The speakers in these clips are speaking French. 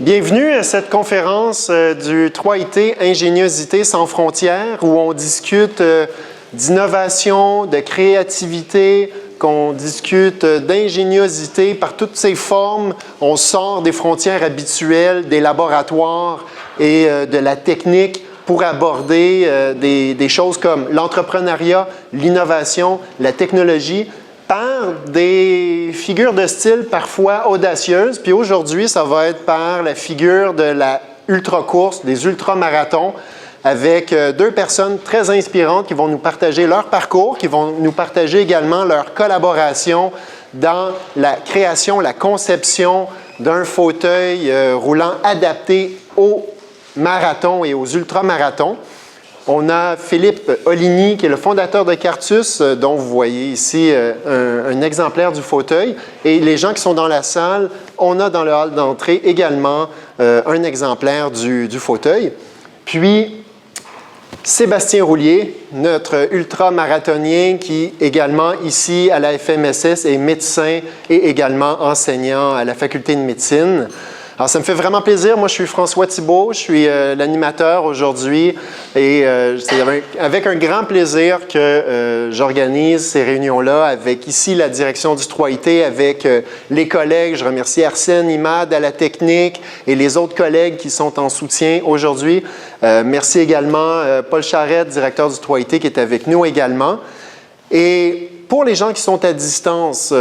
Bienvenue à cette conférence du 3IT Ingéniosité sans frontières où on discute d'innovation, de créativité, qu'on discute d'ingéniosité par toutes ses formes. On sort des frontières habituelles, des laboratoires et de la technique pour aborder des choses comme l'entrepreneuriat, l'innovation, la technologie, par des figures de style parfois audacieuses. Puis aujourd'hui, ça va être par la figure de la ultra-course, des ultramarathons, avec deux personnes très inspirantes qui vont nous partager leur parcours, qui vont nous partager également leur collaboration dans la création, la conception d'un fauteuil roulant adapté aux marathons et aux ultramarathons. On a Philippe Oligny, qui est le fondateur de Cartus, dont vous voyez ici un exemplaire du fauteuil. Et les gens qui sont dans la salle, on a dans le hall d'entrée également un exemplaire du fauteuil. Puis, Sébastien Roulier, notre ultra-marathonien qui, également ici à la FMSS, est médecin et également enseignant à la faculté de médecine. Alors, ça me fait vraiment plaisir. Moi, je suis François Thibault, je suis l'animateur aujourd'hui et c'est avec un grand plaisir que j'organise ces réunions-là avec ici la direction du 3IT, avec les collègues. Je remercie Arsène, Imad à la technique et les autres collègues qui sont en soutien aujourd'hui. Merci également Paul Charette, directeur du 3IT, qui est avec nous également. Et pour les gens qui sont à distance,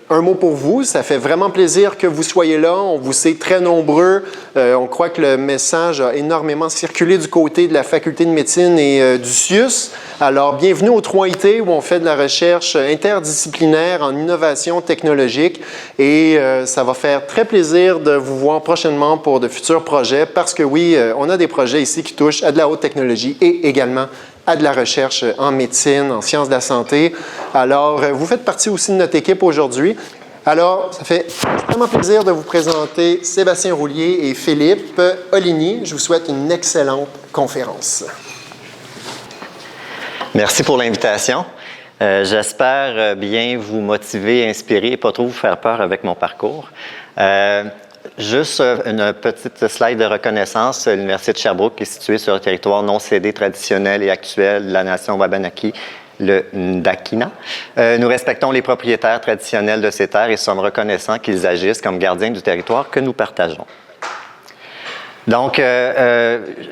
un mot pour vous, ça fait vraiment plaisir que vous soyez là, on vous sait très nombreux, on croit que le message a énormément circulé du côté de la faculté de médecine et du CIUS. Alors, bienvenue au 3IT où on fait de la recherche interdisciplinaire en innovation technologique et ça va faire très plaisir de vous voir prochainement pour de futurs projets parce que oui, on a des projets ici qui touchent à de la haute technologie et également à de la recherche en médecine, en sciences de la santé. Alors, vous faites partie aussi de notre équipe aujourd'hui. Alors, ça fait extrêmement plaisir de vous présenter Sébastien Roulier et Philippe Oligny. Je vous souhaite une excellente conférence. Merci pour l'invitation. J'espère bien vous motiver, inspirer et pas trop vous faire peur avec mon parcours. Juste une petite slide de reconnaissance. L'Université de Sherbrooke est située sur un territoire non cédé traditionnel et actuel de la nation Wabanaki, le Ndakina. Nous respectons les propriétaires traditionnels de ces terres et sommes reconnaissants qu'ils agissent comme gardiens du territoire que nous partageons. Donc,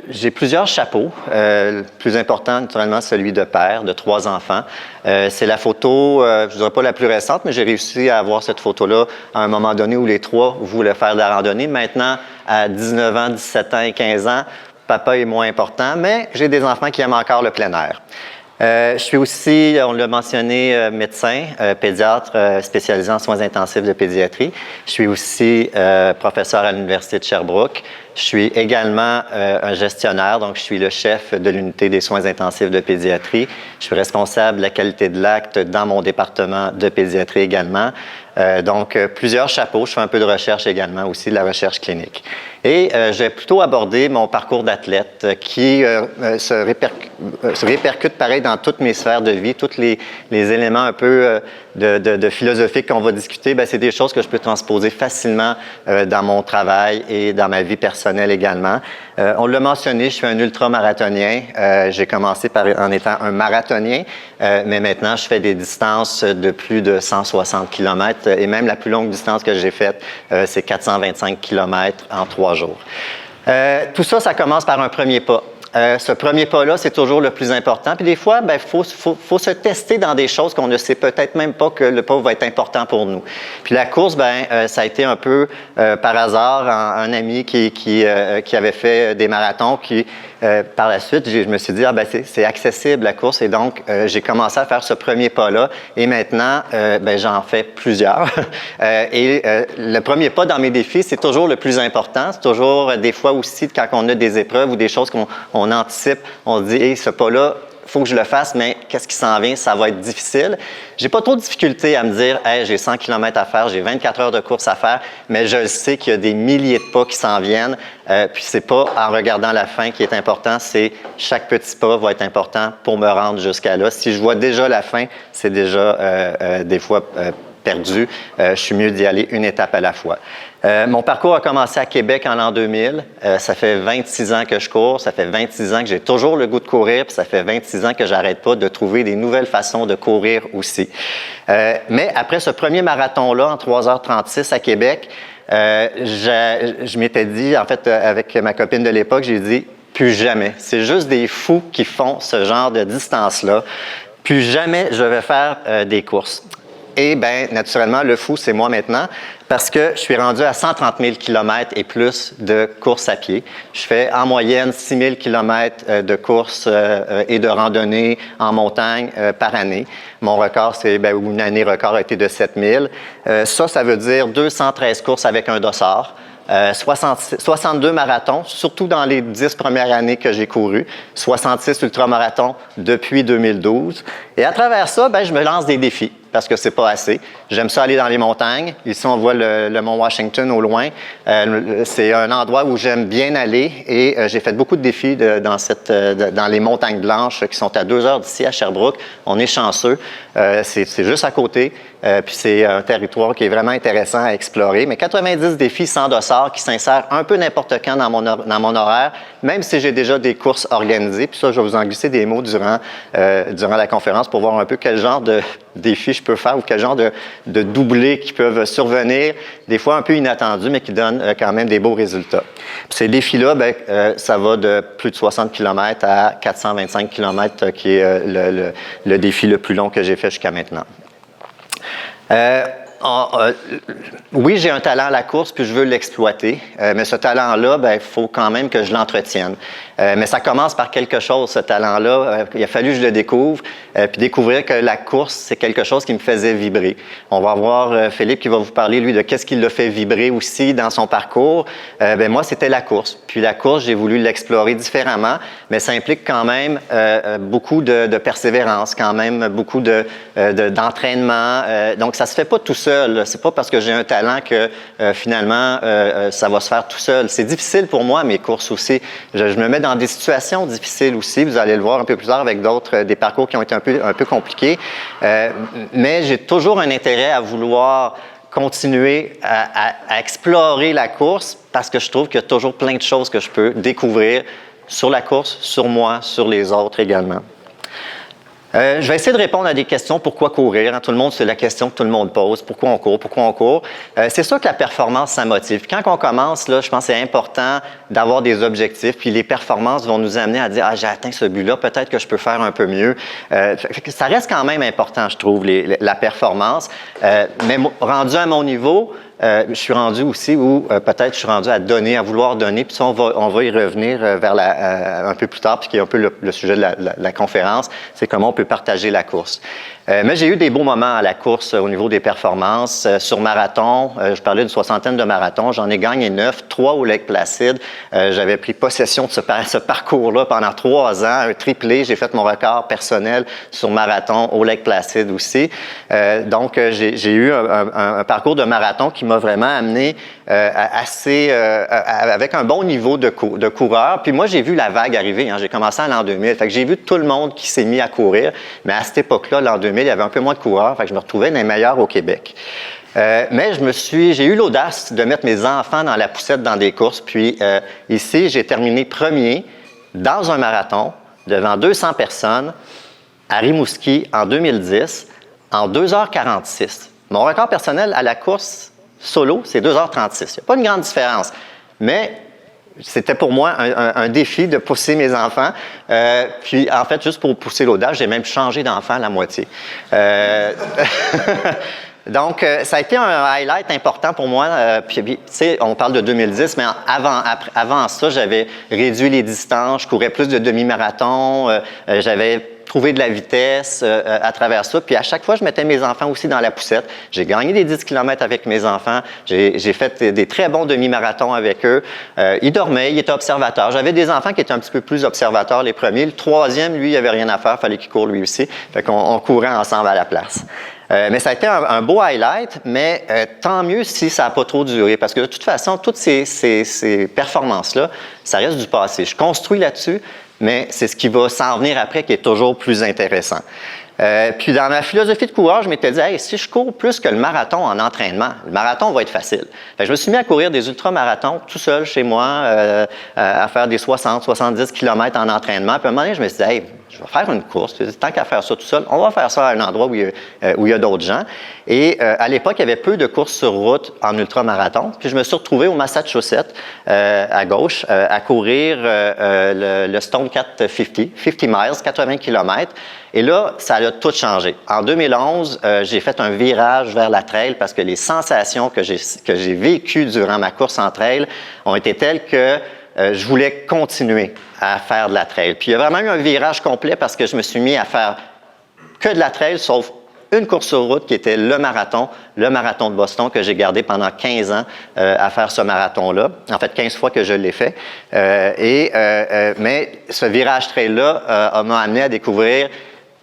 j'ai plusieurs chapeaux. Le plus important, naturellement, celui de père, de 3 enfants. C'est la photo, je ne dirais pas la plus récente, mais j'ai réussi à avoir cette photo-là à un moment donné où les 3 voulaient faire de la randonnée. Maintenant, à 19 ans, 17 ans et 15 ans, papa est moins important, mais j'ai des enfants qui aiment encore le plein air. Je suis aussi, on l'a mentionné, médecin, pédiatre spécialisé en soins intensifs de pédiatrie. Je suis aussi professeur à l'Université de Sherbrooke. Je suis également un gestionnaire, donc je suis le chef de l'unité des soins intensifs de pédiatrie. Je suis responsable de la qualité de l'acte dans mon département de pédiatrie également. Donc, plusieurs chapeaux. Je fais un peu de recherche également, aussi de la recherche clinique. Et j'ai plutôt abordé mon parcours d'athlète qui se répercute pareil dans toutes mes sphères de vie, tous les éléments un peu de philosophique qu'on va discuter. Bien, c'est des choses que je peux transposer facilement dans mon travail et dans ma vie personnelle également. On l'a mentionné, je suis un ultramarathonien. J'ai commencé en étant un marathonien, mais maintenant, je fais des distances de plus de 160 km et même la plus longue distance que j'ai faite, c'est 425 km en 3 jours. Tout ça, ça commence par un premier pas. Ce premier pas-là, c'est toujours le plus important. Puis des fois, il faut se tester dans des choses qu'on ne sait peut-être même pas que le pas va être important pour nous. Puis la course, ça a été un peu par hasard, un ami qui avait fait des marathons, qui par la suite, je me suis dit, c'est accessible la course. Et donc, j'ai commencé à faire ce premier pas-là. Et maintenant, j'en fais plusieurs. Le premier pas dans mes défis, c'est toujours le plus important. C'est toujours, des fois aussi, quand on a des épreuves ou des choses qu'on anticipe, on se dit, hey, ce pas-là, il faut que je le fasse, mais qu'est-ce qui s'en vient? Ça va être difficile. J'ai pas trop de difficulté à me dire, hey, j'ai 100 km à faire, j'ai 24 heures de course à faire, mais je sais qu'il y a des milliers de pas qui s'en viennent. Puis c'est pas en regardant la fin qui est important, c'est chaque petit pas va être important pour me rendre jusqu'à là. Si je vois déjà la fin, c'est déjà des fois perdu. Je suis mieux d'y aller une étape à la fois. Mon parcours a commencé à Québec en l'an 2000. Ça fait 26 ans que je cours. Ça fait 26 ans que j'ai toujours le goût de courir. Puis ça fait 26 ans que j'arrête pas de trouver des nouvelles façons de courir aussi. Mais après ce premier marathon-là, en 3h36 à Québec, je m'étais dit, en fait, avec ma copine de l'époque, j'ai dit, plus jamais. C'est juste des fous qui font ce genre de distance-là. Plus jamais je vais faire des courses. Et bien, naturellement, le fou, c'est moi maintenant, parce que je suis rendu à 130 000 km et plus de courses à pied. Je fais en moyenne 6 000 km de courses et de randonnées en montagne par année. Mon record, une année record a été de 7 000. Ça veut dire 213 courses avec un dossard. 62 marathons, surtout dans les 10 premières années que j'ai couru, 66 ultramarathons depuis 2012. Et à travers ça, je me lance des défis parce que c'est pas assez. J'aime ça aller dans les montagnes. Ici, on voit le mont Washington au loin. C'est un endroit où j'aime bien aller et j'ai fait beaucoup de défis dans les montagnes blanches qui sont à 2 heures d'ici à Sherbrooke. On est chanceux. C'est juste à côté. Puis c'est un territoire qui est vraiment intéressant à explorer. Mais 90 défis sans dossard qui s'insèrent un peu n'importe quand dans mon horaire, même si j'ai déjà des courses organisées. Puis ça, je vais vous en glisser des mots durant la conférence pour voir un peu quel genre de défis je peux faire ou quel genre de doublés qui peuvent survenir, des fois un peu inattendus, mais qui donnent quand même des beaux résultats. Puis ces défis-là, ça va de plus de 60 km à 425 km, qui est le défi le plus long que j'ai fait jusqu'à maintenant. Oui, j'ai un talent à la course, puis je veux l'exploiter, mais ce talent-là, il faut quand même que je l'entretienne. Mais ça commence par quelque chose, ce talent-là. Il a fallu que je le découvre, puis découvrir que la course, c'est quelque chose qui me faisait vibrer. On va voir Philippe qui va vous parler, lui, de qu'est-ce qui l'a fait vibrer aussi dans son parcours. Moi, c'était la course. Puis la course, j'ai voulu l'explorer différemment, mais ça implique quand même beaucoup de persévérance, quand même beaucoup d'entraînement. Donc, ça se fait pas tout seul. C'est pas parce que j'ai un talent que finalement, ça va se faire tout seul. C'est difficile pour moi, mes courses aussi. Je me mets dans des situations difficiles aussi. Vous allez le voir un peu plus tard avec des parcours qui ont été un peu compliqués. Mais j'ai toujours un intérêt à vouloir continuer à explorer la course parce que je trouve qu'il y a toujours plein de choses que je peux découvrir sur la course, sur moi, sur les autres également. Je vais essayer de répondre à des questions. Pourquoi courir? Tout le monde, c'est la question que tout le monde pose. Pourquoi on court? Pourquoi on court? C'est sûr que la performance, ça motive. Puis quand on commence, là, je pense que c'est important d'avoir des objectifs. Puis les performances vont nous amener à dire « Ah, j'ai atteint ce but-là, peut-être que je peux faire un peu mieux. » Ça reste quand même important, je trouve, la performance. Mais rendu à mon niveau, je suis rendu aussi où peut-être je suis rendu à donner, à vouloir donner, puis ça, on va y revenir un peu plus tard, puis qui est un peu le sujet de la conférence, c'est comment on peut partager la course. Mais j'ai eu des beaux moments à la course au niveau des performances. Sur marathon, je parlais d'une 60aine de marathons, j'en ai gagné 9, 3 au Lac Placide. J'avais pris possession de ce parcours-là pendant 3 ans, un triplé. J'ai fait mon record personnel sur marathon au Lac Placide aussi. Donc, j'ai eu un parcours de marathon qui m'a vraiment amené avec un bon niveau de coureur. Puis moi, j'ai vu la vague arriver. J'ai commencé en l'an 2000. Fait que j'ai vu tout le monde qui s'est mis à courir. Mais à cette époque-là, l'an 2000, il y avait un peu moins de coureurs. Fait que je me retrouvais dans les meilleurs au Québec. Mais j'ai eu l'audace de mettre mes enfants dans la poussette dans des courses. Puis ici, j'ai terminé premier dans un marathon devant 200 personnes à Rimouski en 2010 en 2h46. Mon record personnel à la course solo, c'est 2h36. Il n'y a pas une grande différence. Mais c'était pour moi un défi de pousser mes enfants. Puis, en fait, juste pour pousser l'audace, j'ai même changé d'enfant à la moitié. Donc, ça a été un highlight important pour moi. Puis, tu sais, on parle de 2010, mais avant ça, j'avais réduit les distances, je courais plus de demi-marathon, j'avais trouvé de la vitesse à travers ça. Puis à chaque fois, je mettais mes enfants aussi dans la poussette. J'ai gagné des 10 km avec mes enfants. J'ai fait des très bons demi-marathons avec eux. Ils dormaient, ils étaient observateurs. J'avais des enfants qui étaient un petit peu plus observateurs les premiers. Le troisième, lui, il n'avait rien à faire. Il fallait qu'il court lui aussi. Fait qu'on courait ensemble à la place. Mais ça a été un beau highlight, mais tant mieux si ça n'a pas trop duré. Parce que de toute façon, toutes ces performances-là, ça reste du passé. Je construis là-dessus, mais c'est ce qui va s'en venir après qui est toujours plus intéressant. Puis dans ma philosophie de coureur, je m'étais dit, hey, si je cours plus que le marathon en entraînement, le marathon va être facile. Fait que je me suis mis à courir des ultramarathons tout seul chez moi, à faire des 60-70 km en entraînement. Puis à un moment donné, je me suis dit, hey, je vais faire une course. Tant qu'à faire ça tout seul, on va faire ça à un endroit où il y a d'autres gens. Et à l'époque, il y avait peu de courses sur route en ultramarathon. Puis je me suis retrouvé au Massachusetts, à gauche, à courir le Stone 450, 50 miles, 80 km. Et là, ça a tout changé. En 2011, j'ai fait un virage vers la trail parce que les sensations que j'ai vécues durant ma course en trail ont été telles que je voulais continuer à faire de la trail. Puis il y a vraiment eu un virage complet parce que je me suis mis à faire que de la trail, sauf une course sur route qui était le marathon de Boston que j'ai gardé pendant 15 ans à faire ce marathon-là. En fait, 15 fois que je l'ai fait. Mais ce virage trail-là m'a amené à découvrir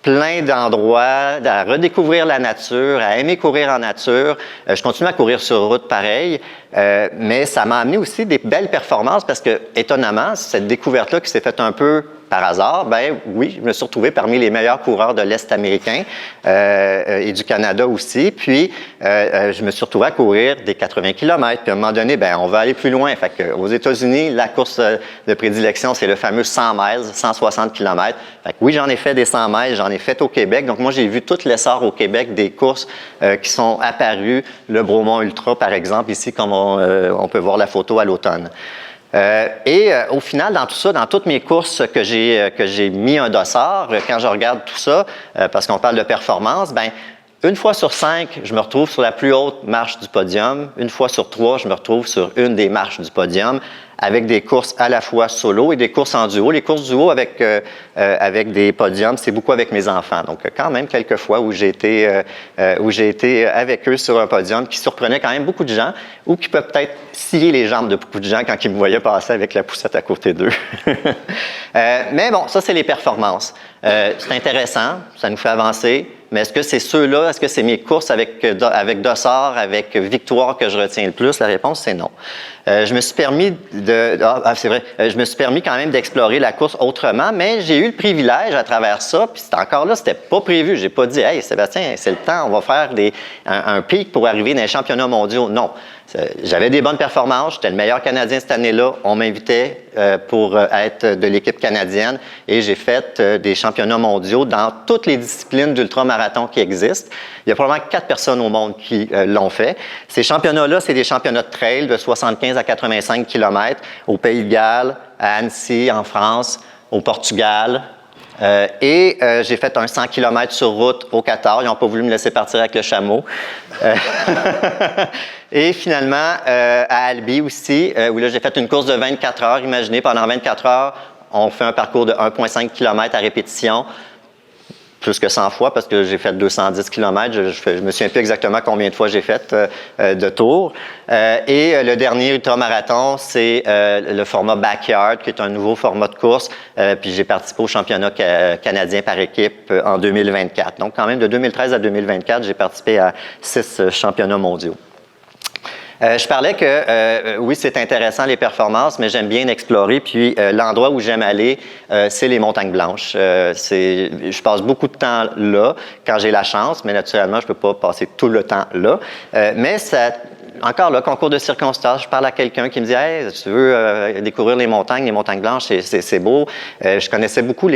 plein d'endroits, à redécouvrir la nature, à aimer courir en nature. Je continue à courir sur route pareil, mais ça m'a amené aussi des belles performances parce que, étonnamment, cette découverte-là qui s'est faite un peu par hasard, ben oui, je me suis retrouvé parmi les meilleurs coureurs de l'Est américain et du Canada aussi. Puis, je me suis retrouvé à courir des 80 km. Puis, à un moment donné, ben on va aller plus loin. Fait que, aux États-Unis, la course de prédilection, c'est le fameux 100 miles, 160 km. Fait que, oui, j'en ai fait des 100 miles, j'en ai fait au Québec. Donc, moi, j'ai vu tout l'essor au Québec des courses qui sont apparues. Le Bromont Ultra, par exemple, ici, comme on peut voir la photo à l'automne. Au final, dans tout ça, dans toutes mes courses que j'ai mis un dossard, quand je regarde tout ça, parce qu'on parle de performance, ben une fois sur 5, je me retrouve sur la plus haute marche du podium. Une fois sur 3, je me retrouve sur une des marches du podium, avec des courses à la fois solo et des courses en duo. Les courses duo avec des podiums, c'est beaucoup avec mes enfants. Donc, quand même, quelques fois où j'ai été avec eux sur un podium qui surprenait quand même beaucoup de gens ou qui peut peut-être scier les jambes de beaucoup de gens quand ils me voyaient passer avec la poussette à côté d'eux. Mais bon, ça, c'est les performances. C'est intéressant, ça nous fait avancer. Mais est-ce que c'est ceux-là, est-ce que c'est mes courses avec dossard, avec victoire que je retiens le plus? La réponse, c'est non. Je me suis permis je me suis permis quand même d'explorer la course autrement, mais j'ai eu le privilège à travers ça, puis c'était pas prévu. J'ai pas dit, hey, Sébastien, c'est le temps, on va faire un pic pour arriver dans les championnats mondiaux. Non. J'avais des bonnes performances, j'étais le meilleur Canadien cette année-là. On m'invitait pour être de l'équipe canadienne et j'ai fait des championnats mondiaux dans toutes les disciplines d'ultramarathon qui existent. Il y a probablement 4 personnes au monde qui l'ont fait. Ces championnats-là, c'est des championnats de trail de 75 à 85 km au Pays de Galles, à Annecy, en France, au Portugal. J'ai fait un 100 km sur route au Qatar. Ils n'ont pas voulu me laisser partir avec le chameau. Et finalement, à Albi aussi, où là, j'ai fait une course de 24 heures. Imaginez, pendant 24 heures, on fait un parcours de 1,5 km à répétition, plus que 100 fois parce que j'ai fait 210 km. Je me souviens plus exactement combien de fois j'ai fait de tours. Le dernier ultramarathon, c'est le format Backyard, qui est un nouveau format de course. Puis j'ai participé au championnat canadien par équipe en 2024. Donc quand même, de 2013 à 2024, j'ai participé à 6 championnats mondiaux. Je parlais que oui, c'est intéressant les performances, mais j'aime bien explorer. Puis l'endroit où j'aime aller, c'est les Montagnes Blanches. Je passe beaucoup de temps là quand j'ai la chance, mais naturellement, je peux pas passer tout le temps là. Mais ça, encore là, concours de circonstances, je parle à quelqu'un qui me dit « Hey, tu veux découvrir les Montagnes Blanches, c'est beau. » Je connaissais beaucoup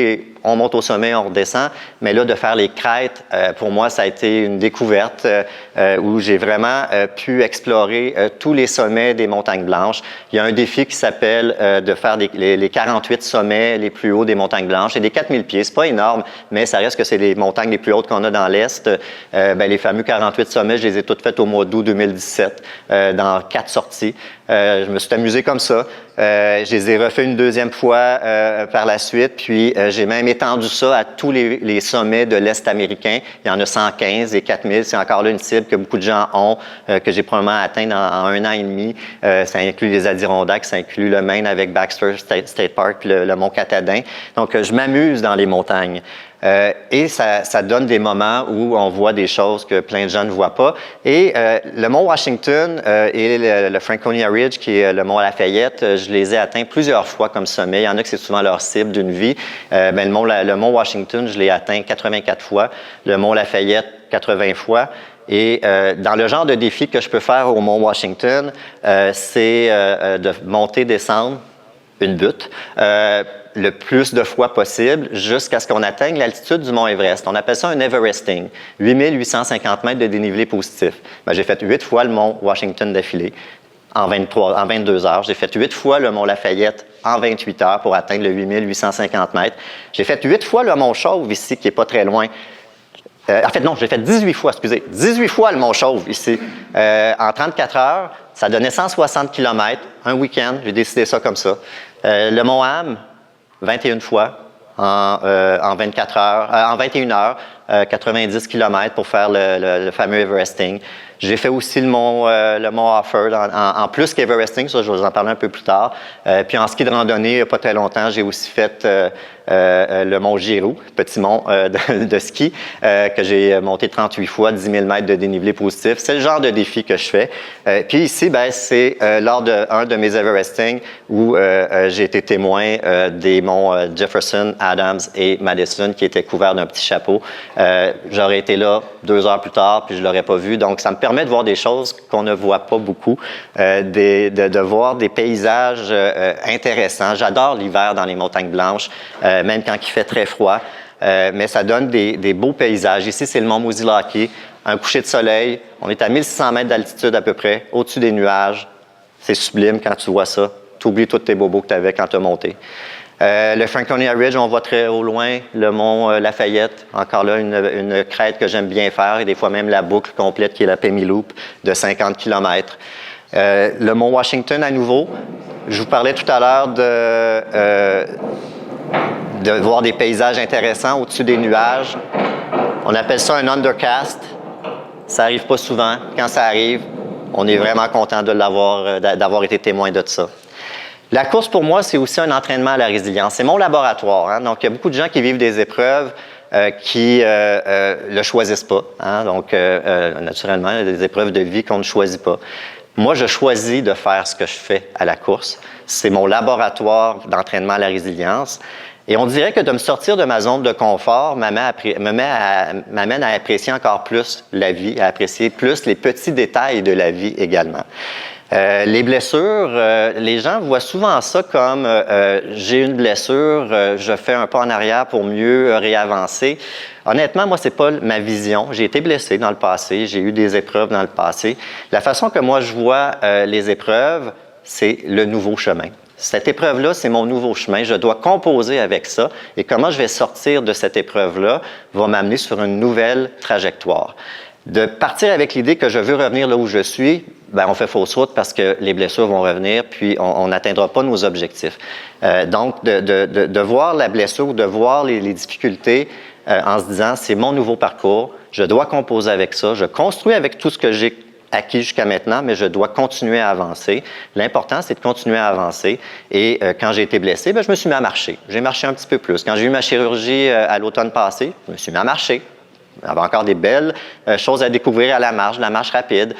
on monte au sommet, on redescend, mais là, de faire les crêtes, pour moi, ça a été une découverte où j'ai vraiment pu explorer tous les sommets des Montagnes Blanches. Il y a un défi qui s'appelle de faire les 48 sommets les plus hauts des Montagnes Blanches. Et des 4000 pieds, c'est pas énorme, mais ça reste que c'est les montagnes les plus hautes qu'on a dans l'Est. Les fameux 48 sommets, je les ai toutes faites au mois d'août 2017 dans 4 sorties. Je me suis amusé comme ça. Je les ai refait une deuxième fois par la suite, puis j'ai même étendu ça à tous les sommets de l'Est américain. Il y en a 115 et 4000. C'est encore là une cible que beaucoup de gens ont, que j'ai probablement atteint en 1 an et demi. Ça inclut les Adirondacks, ça inclut le Maine avec Baxter State Park, puis le Mont Catadin. Donc, je m'amuse dans les montagnes. Et ça donne des moments où on voit des choses que plein de gens ne voient pas. Et le mont Washington et le Franconia Ridge, qui est le mont Lafayette, je les ai atteints plusieurs fois comme sommet. Il y en a que c'est souvent leur cible d'une vie. Le mont Washington, je l'ai atteint 84 fois. Le mont Lafayette, 80 fois. Et dans le genre de défi que je peux faire au mont Washington, c'est de monter, descendre une butte le plus de fois possible jusqu'à ce qu'on atteigne l'altitude du mont Everest. On appelle ça un Everesting, 8850 mètres de dénivelé positif. J'ai fait 8 fois le mont Washington d'affilée en 22 heures. J'ai fait 8 fois le mont Lafayette en 28 heures pour atteindre le 8850 mètres. J'ai fait 8 fois le mont Chauve ici, qui n'est pas très loin. En fait, non, j'ai fait 18 fois, excusez. 18 fois le mont Chauve ici. En 34 heures, ça donnait 160 km. Un week-end, j'ai décidé ça comme ça. Le mont Ham, 21 fois en 24 heures, en 21 heures, 90 km pour faire le fameux Everesting. J'ai fait aussi le mont Offord en plus qu'Everesting, ça je vais vous en parler un peu plus tard. Puis en ski de randonnée, il n'y a pas très longtemps, j'ai aussi fait le mont Giroux, petit mont de ski, que j'ai monté 38 fois, 10 000 mètres de dénivelé positif. C'est le genre de défi que je fais. Puis ici, c'est lors d'un de mes Everesting où j'ai été témoin des monts Jefferson, Adams et Madison qui étaient couverts d'un petit chapeau. J'aurais été là 2 heures plus tard, puis je ne l'aurais pas vu. Donc, ça me permet de voir des choses qu'on ne voit pas beaucoup, de voir des paysages intéressants. J'adore l'hiver dans les montagnes blanches, même quand il fait très froid, mais ça donne des beaux paysages. Ici, c'est le mont Mosilaki, un coucher de soleil. On est à 1600 mètres d'altitude à peu près, au-dessus des nuages. C'est sublime quand tu vois ça. Tu oublies tous tes bobos que tu avais quand tu as monté. Le Franconia Ridge, on voit très au loin le mont Lafayette. Encore là, une crête que j'aime bien faire, et des fois même la boucle complète qui est la Pemi Loop de 50 km. Le mont Washington à nouveau. Je vous parlais tout à l'heure de voir des paysages intéressants au-dessus des nuages. On appelle ça un undercast. Ça n'arrive pas souvent. Quand ça arrive, on est vraiment content d'avoir été témoin de ça. La course, pour moi, c'est aussi un entraînement à la résilience. C'est mon laboratoire. Hein? Donc, il y a beaucoup de gens qui vivent des épreuves qui le choisissent pas. Hein? Donc, naturellement, il y a des épreuves de vie qu'on ne choisit pas. Moi, je choisis de faire ce que je fais à la course. C'est mon laboratoire d'entraînement à la résilience. Et on dirait que de me sortir de ma zone de confort m'amène à apprécier encore plus la vie, à apprécier plus les petits détails de la vie également. Les blessures, les gens voient souvent ça comme j'ai une blessure, je fais un pas en arrière pour mieux réavancer. Honnêtement, moi, c'est pas ma vision. J'ai été blessé dans le passé, j'ai eu des épreuves dans le passé. La façon que moi je vois les épreuves, c'est le nouveau chemin. Cette épreuve-là, c'est mon nouveau chemin. Je dois composer avec ça. Et comment je vais sortir de cette épreuve-là va m'amener sur une nouvelle trajectoire. De partir avec l'idée que je veux revenir là où je suis, on fait fausse route parce que les blessures vont revenir, puis on n'atteindra pas nos objectifs. Donc, de voir la blessure ou de voir les difficultés en se disant, c'est mon nouveau parcours, je dois composer avec ça, je construis avec tout ce que j'ai acquis jusqu'à maintenant, mais je dois continuer à avancer. L'important, c'est de continuer à avancer. Et quand j'ai été blessé, je me suis mis à marcher. J'ai marché un petit peu plus. Quand j'ai eu ma chirurgie à l'automne passé, je me suis mis à marcher. Il y avait encore des belles choses à découvrir à la marche rapide.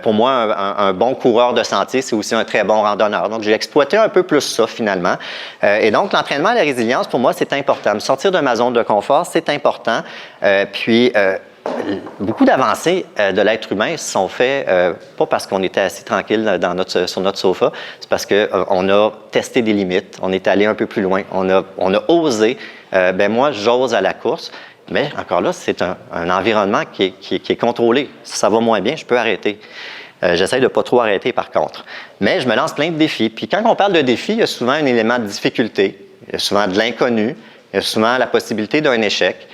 Pour moi, un bon coureur de sentier, c'est aussi un très bon randonneur. Donc, j'ai exploité un peu plus ça, finalement. Et donc, l'entraînement à la résilience, pour moi, c'est important. Me sortir de ma zone de confort, c'est important. Beaucoup d'avancées de l'être humain se sont faites pas parce qu'on était assis tranquille sur notre sofa, c'est parce qu'on a testé des limites, on est allé un peu plus loin, on a osé. Moi, j'ose à la course, mais encore là, c'est un environnement qui est contrôlé. Si ça va moins bien, je peux arrêter. J'essaie de ne pas trop arrêter, par contre. Mais je me lance plein de défis. Puis quand on parle de défis, il y a souvent un élément de difficulté, il y a souvent de l'inconnu, il y a souvent la possibilité d'un échec.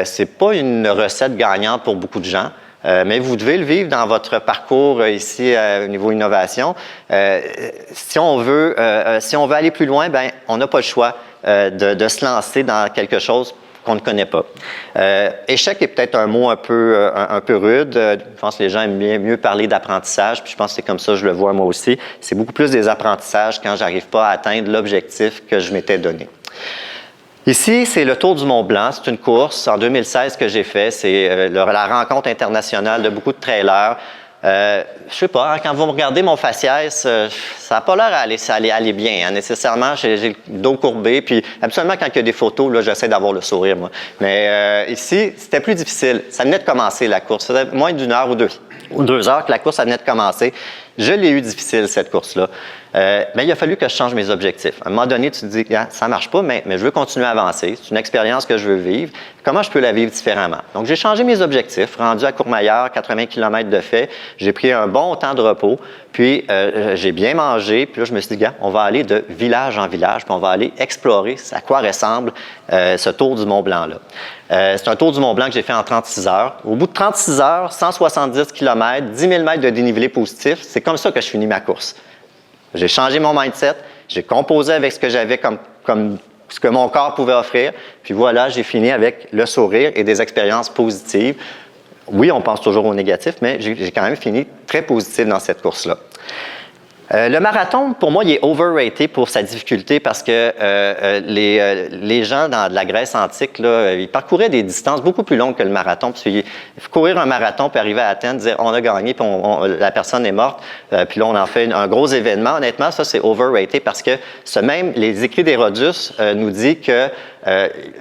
C'est pas une recette gagnante pour beaucoup de gens, mais vous devez le vivre dans votre parcours ici au niveau innovation. Si on veut aller plus loin, on n'a pas le choix de se lancer dans quelque chose qu'on ne connaît pas. Échec est peut-être un mot un peu rude. Je pense que les gens aiment mieux parler d'apprentissage, puis je pense que c'est comme ça que je le vois moi aussi. C'est beaucoup plus des apprentissages quand j'arrive pas à atteindre l'objectif que je m'étais donné. Ici, c'est le Tour du Mont-Blanc. C'est une course en 2016 que j'ai fait. C'est la rencontre internationale de beaucoup de trailers. Je sais pas, hein, quand vous me regardez mon faciès, ça n'a pas l'air aller bien, hein, nécessairement. J'ai le dos courbé, puis absolument quand il y a des photos, là, j'essaie d'avoir le sourire, moi. Mais ici, c'était plus difficile. Ça venait de commencer, la course. Ça faisait moins d'une heure ou deux heures que la course venait de commencer. Je l'ai eu difficile, cette course-là. Mais il a fallu que je change mes objectifs. À un moment donné, tu te dis, ah, ça ne marche pas, mais je veux continuer à avancer. C'est une expérience que je veux vivre. Comment je peux la vivre différemment? Donc, j'ai changé mes objectifs. Rendu à Courmayeur, 80 km de fait. J'ai pris un bon temps de repos. Puis, j'ai bien mangé. Puis là, je me suis dit, gars, on va aller de village en village, puis on va aller explorer à quoi ressemble ce Tour du Mont-Blanc-là. C'est un Tour du Mont-Blanc que j'ai fait en 36 heures. Au bout de 36 heures, 170 km, 10 000 mètres de dénivelé positif, c'est comme ça que je finis ma course. J'ai changé mon mindset, j'ai composé avec ce que j'avais comme ce que mon corps pouvait offrir, puis voilà, j'ai fini avec le sourire et des expériences positives. Oui, on pense toujours au négatif, mais j'ai quand même fini très positif dans cette course-là. Le marathon, pour moi, il est overrated pour sa difficulté parce que les gens dans la Grèce antique, là, ils parcouraient des distances beaucoup plus longues que le marathon. Puis courir un marathon, puis arriver à Athènes, dire on a gagné, puis la personne est morte, puis là, on en fait un gros événement. Honnêtement, ça, c'est overrated parce que les écrits d'Hérodote nous dit que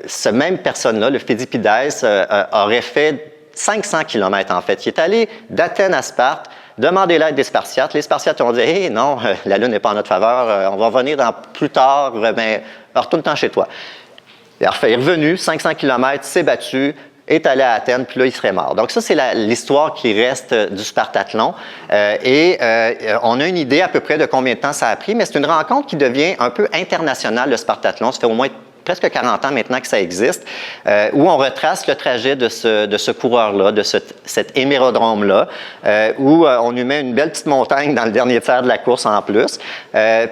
ce même personne-là, le Phidippides, aurait fait 500 km en fait. Il est allé d'Athènes à Sparte, demander l'aide des Spartiates. Les Spartiates ont dit « Hé, non, la Lune n'est pas en notre faveur, on va revenir plus tard, mais retourne-t'en chez toi. » Il est revenu, 500 km, s'est battu, est allé à Athènes, puis là, il serait mort. Donc ça, c'est l'histoire qui reste du Spartathlon. On a une idée à peu près de combien de temps ça a pris, mais c'est une rencontre qui devient un peu internationale, le Spartathlon. Ça fait au moins presque 40 ans maintenant que ça existe, où on retrace le trajet de ce coureur-là, de cet hémérodrome-là, où on lui met une belle petite montagne dans le dernier tiers de la course en plus.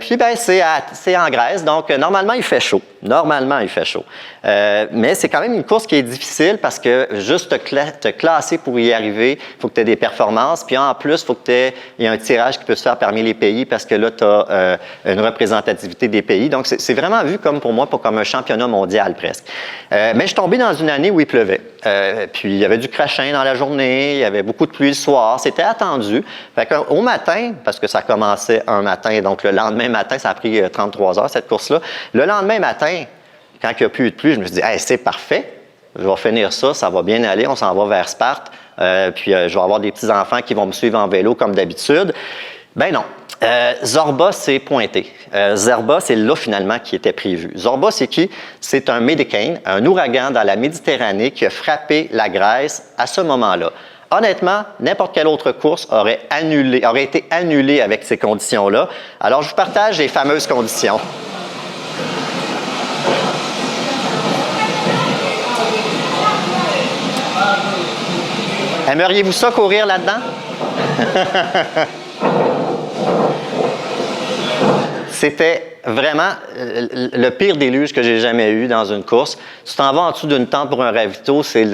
Puis, ben, c'est en Grèce, donc normalement, il fait chaud. Normalement, il fait chaud. Mais c'est quand même une course qui est difficile parce que juste te classer pour y arriver, il faut que tu aies des performances. Puis en plus, il faut qu'il y ait un tirage qui peut se faire parmi les pays parce que là, tu as une représentativité des pays. Donc, c'est vraiment vu pour moi comme un championnat mondial presque. Mais je suis tombé dans une année où il pleuvait. Puis il y avait du crachin dans la journée, il y avait beaucoup de pluie le soir. C'était attendu. Fait qu'au matin, parce que ça commençait un matin, donc le lendemain matin, ça a pris 33 heures cette course-là. Le lendemain matin, quand il n'y a plus eu de pluie, je me suis dit, hey, c'est parfait, je vais finir ça, ça va bien aller, on s'en va vers Sparte, puis je vais avoir des petits-enfants qui vont me suivre en vélo comme d'habitude. Ben non. Zorba s'est pointé. Zorba, c'est là finalement qui était prévu. Zorba, c'est qui? C'est un médicane, un ouragan dans la Méditerranée qui a frappé la Grèce à ce moment-là. Honnêtement, n'importe quelle autre course aurait été annulée avec ces conditions-là. Alors, je vous partage les fameuses conditions. Aimeriez-vous ça courir là-dedans? C'était vraiment le pire déluge que j'ai jamais eu dans une course. Tu t'en vas en dessous d'une tente pour un ravito, c'est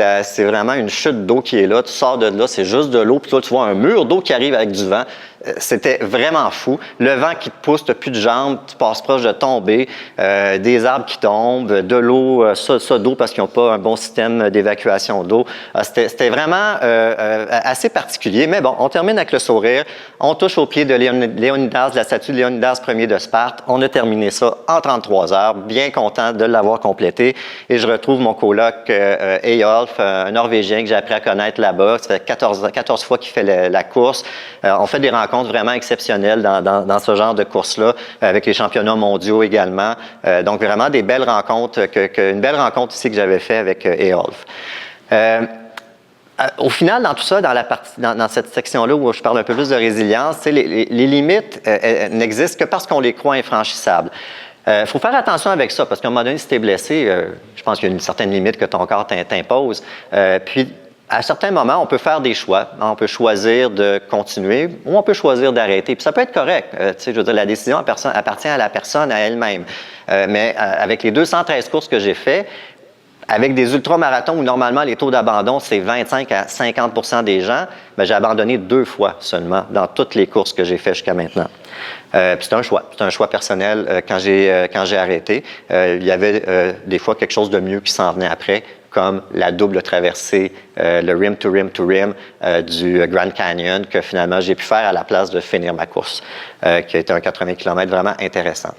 vraiment une chute d'eau qui est là. Tu sors de là, c'est juste de l'eau, puis toi, tu vois un mur d'eau qui arrive avec du vent. C'était vraiment fou. Le vent qui te pousse, tu n'as plus de jambes, tu passes proche de tomber, des arbres qui tombent, de l'eau, ça d'eau parce qu'ils n'ont pas un bon système d'évacuation d'eau. C'était vraiment assez particulier, mais bon, on termine avec le sourire. On touche au pied de Léonidas, de la statue de Léonidas Ier de Sparte. On a terminé ça en 33 heures, bien content de l'avoir complété. Et je retrouve mon coloc Eyolf, un Norvégien que j'ai appris à connaître là-bas. Ça fait 14 fois qu'il fait la course. On fait des rencontres vraiment exceptionnelles dans ce genre de course-là, avec les championnats mondiaux également. Donc, vraiment des belles rencontres, une belle rencontre ici que j'avais fait avec Eyolf. Au final, dans tout ça, dans cette section-là où je parle un peu plus de résilience, les limites n'existent que parce qu'on les croit infranchissables. Il faut faire attention avec ça, parce qu'à un moment donné, si tu es blessé, je pense qu'il y a une certaine limite que ton corps t'impose. Puis, à certains moments, on peut faire des choix. On peut choisir de continuer ou on peut choisir d'arrêter. Puis ça peut être correct. Je veux dire, la décision appartient à la personne, à elle-même. Mais avec les 213 courses que j'ai faites, avec des ultramarathons où normalement les taux d'abandon, c'est 25 à 50 des gens, bien, j'ai abandonné 2 fois seulement dans toutes les courses que j'ai faites jusqu'à maintenant. Puis c'est un choix personnel quand j'ai arrêté. Il y avait des fois quelque chose de mieux qui s'en venait après, comme la double traversée, le rim to rim to rim du Grand Canyon que finalement j'ai pu faire à la place de finir ma course, qui a été un 80 km vraiment intéressant.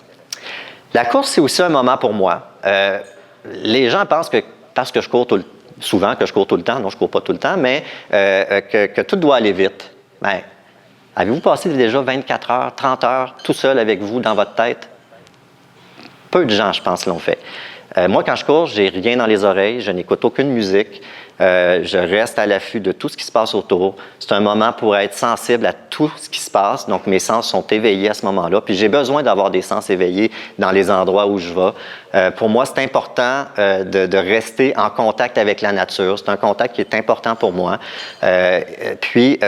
La course, c'est aussi un moment pour moi. Les gens pensent que parce que je cours souvent, que je cours tout le temps, non, je ne cours pas tout le temps, mais que tout doit aller vite. Bien, avez-vous passé déjà 24 heures, 30 heures tout seul avec vous dans votre tête? Peu de gens, je pense, l'ont fait. Moi, quand je cours, j'ai rien dans les oreilles, je n'écoute aucune musique, je reste à l'affût de tout ce qui se passe autour. C'est un moment pour être sensible à tout ce qui se passe, donc mes sens sont éveillés à ce moment-là, puis j'ai besoin d'avoir des sens éveillés dans les endroits où je vais. Pour moi, c'est important de rester en contact avec la nature. C'est un contact qui est important pour moi. Puis,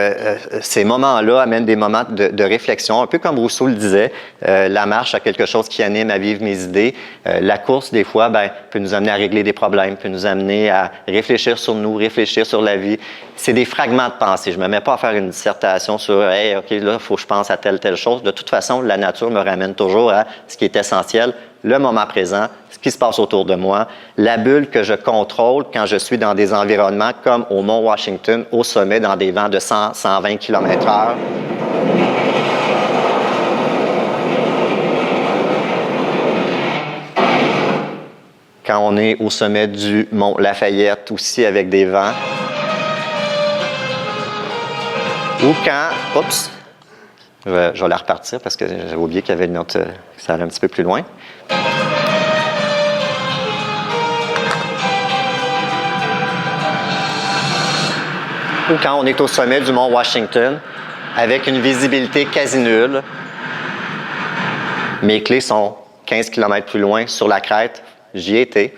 ces moments-là amènent des moments de réflexion. Un peu comme Rousseau le disait, la marche a quelque chose qui anime à vivre mes idées. La course, des fois, peut nous amener à régler des problèmes, peut nous amener à réfléchir sur nous, réfléchir sur la vie. C'est des fragments de pensée. Je ne me mets pas à faire une dissertation sur « Hey, OK, là, il faut que je pense à telle chose ». De toute façon, la nature me ramène toujours à ce qui est essentiel, le moment présent, ce qui se passe autour de moi, la bulle que je contrôle quand je suis dans des environnements comme au Mont Washington, au sommet, dans des vents de 100, 120 km/h. Quand on est au sommet du Mont Lafayette, aussi avec des vents. Ou quand... Oups! Je vais la repartir parce que j'avais oublié qu'il y avait une autre... ça allait un petit peu plus loin. Ou quand on est au sommet du Mont Washington, avec une visibilité quasi nulle. Mes clés sont 15 km plus loin, sur la crête. J'y étais,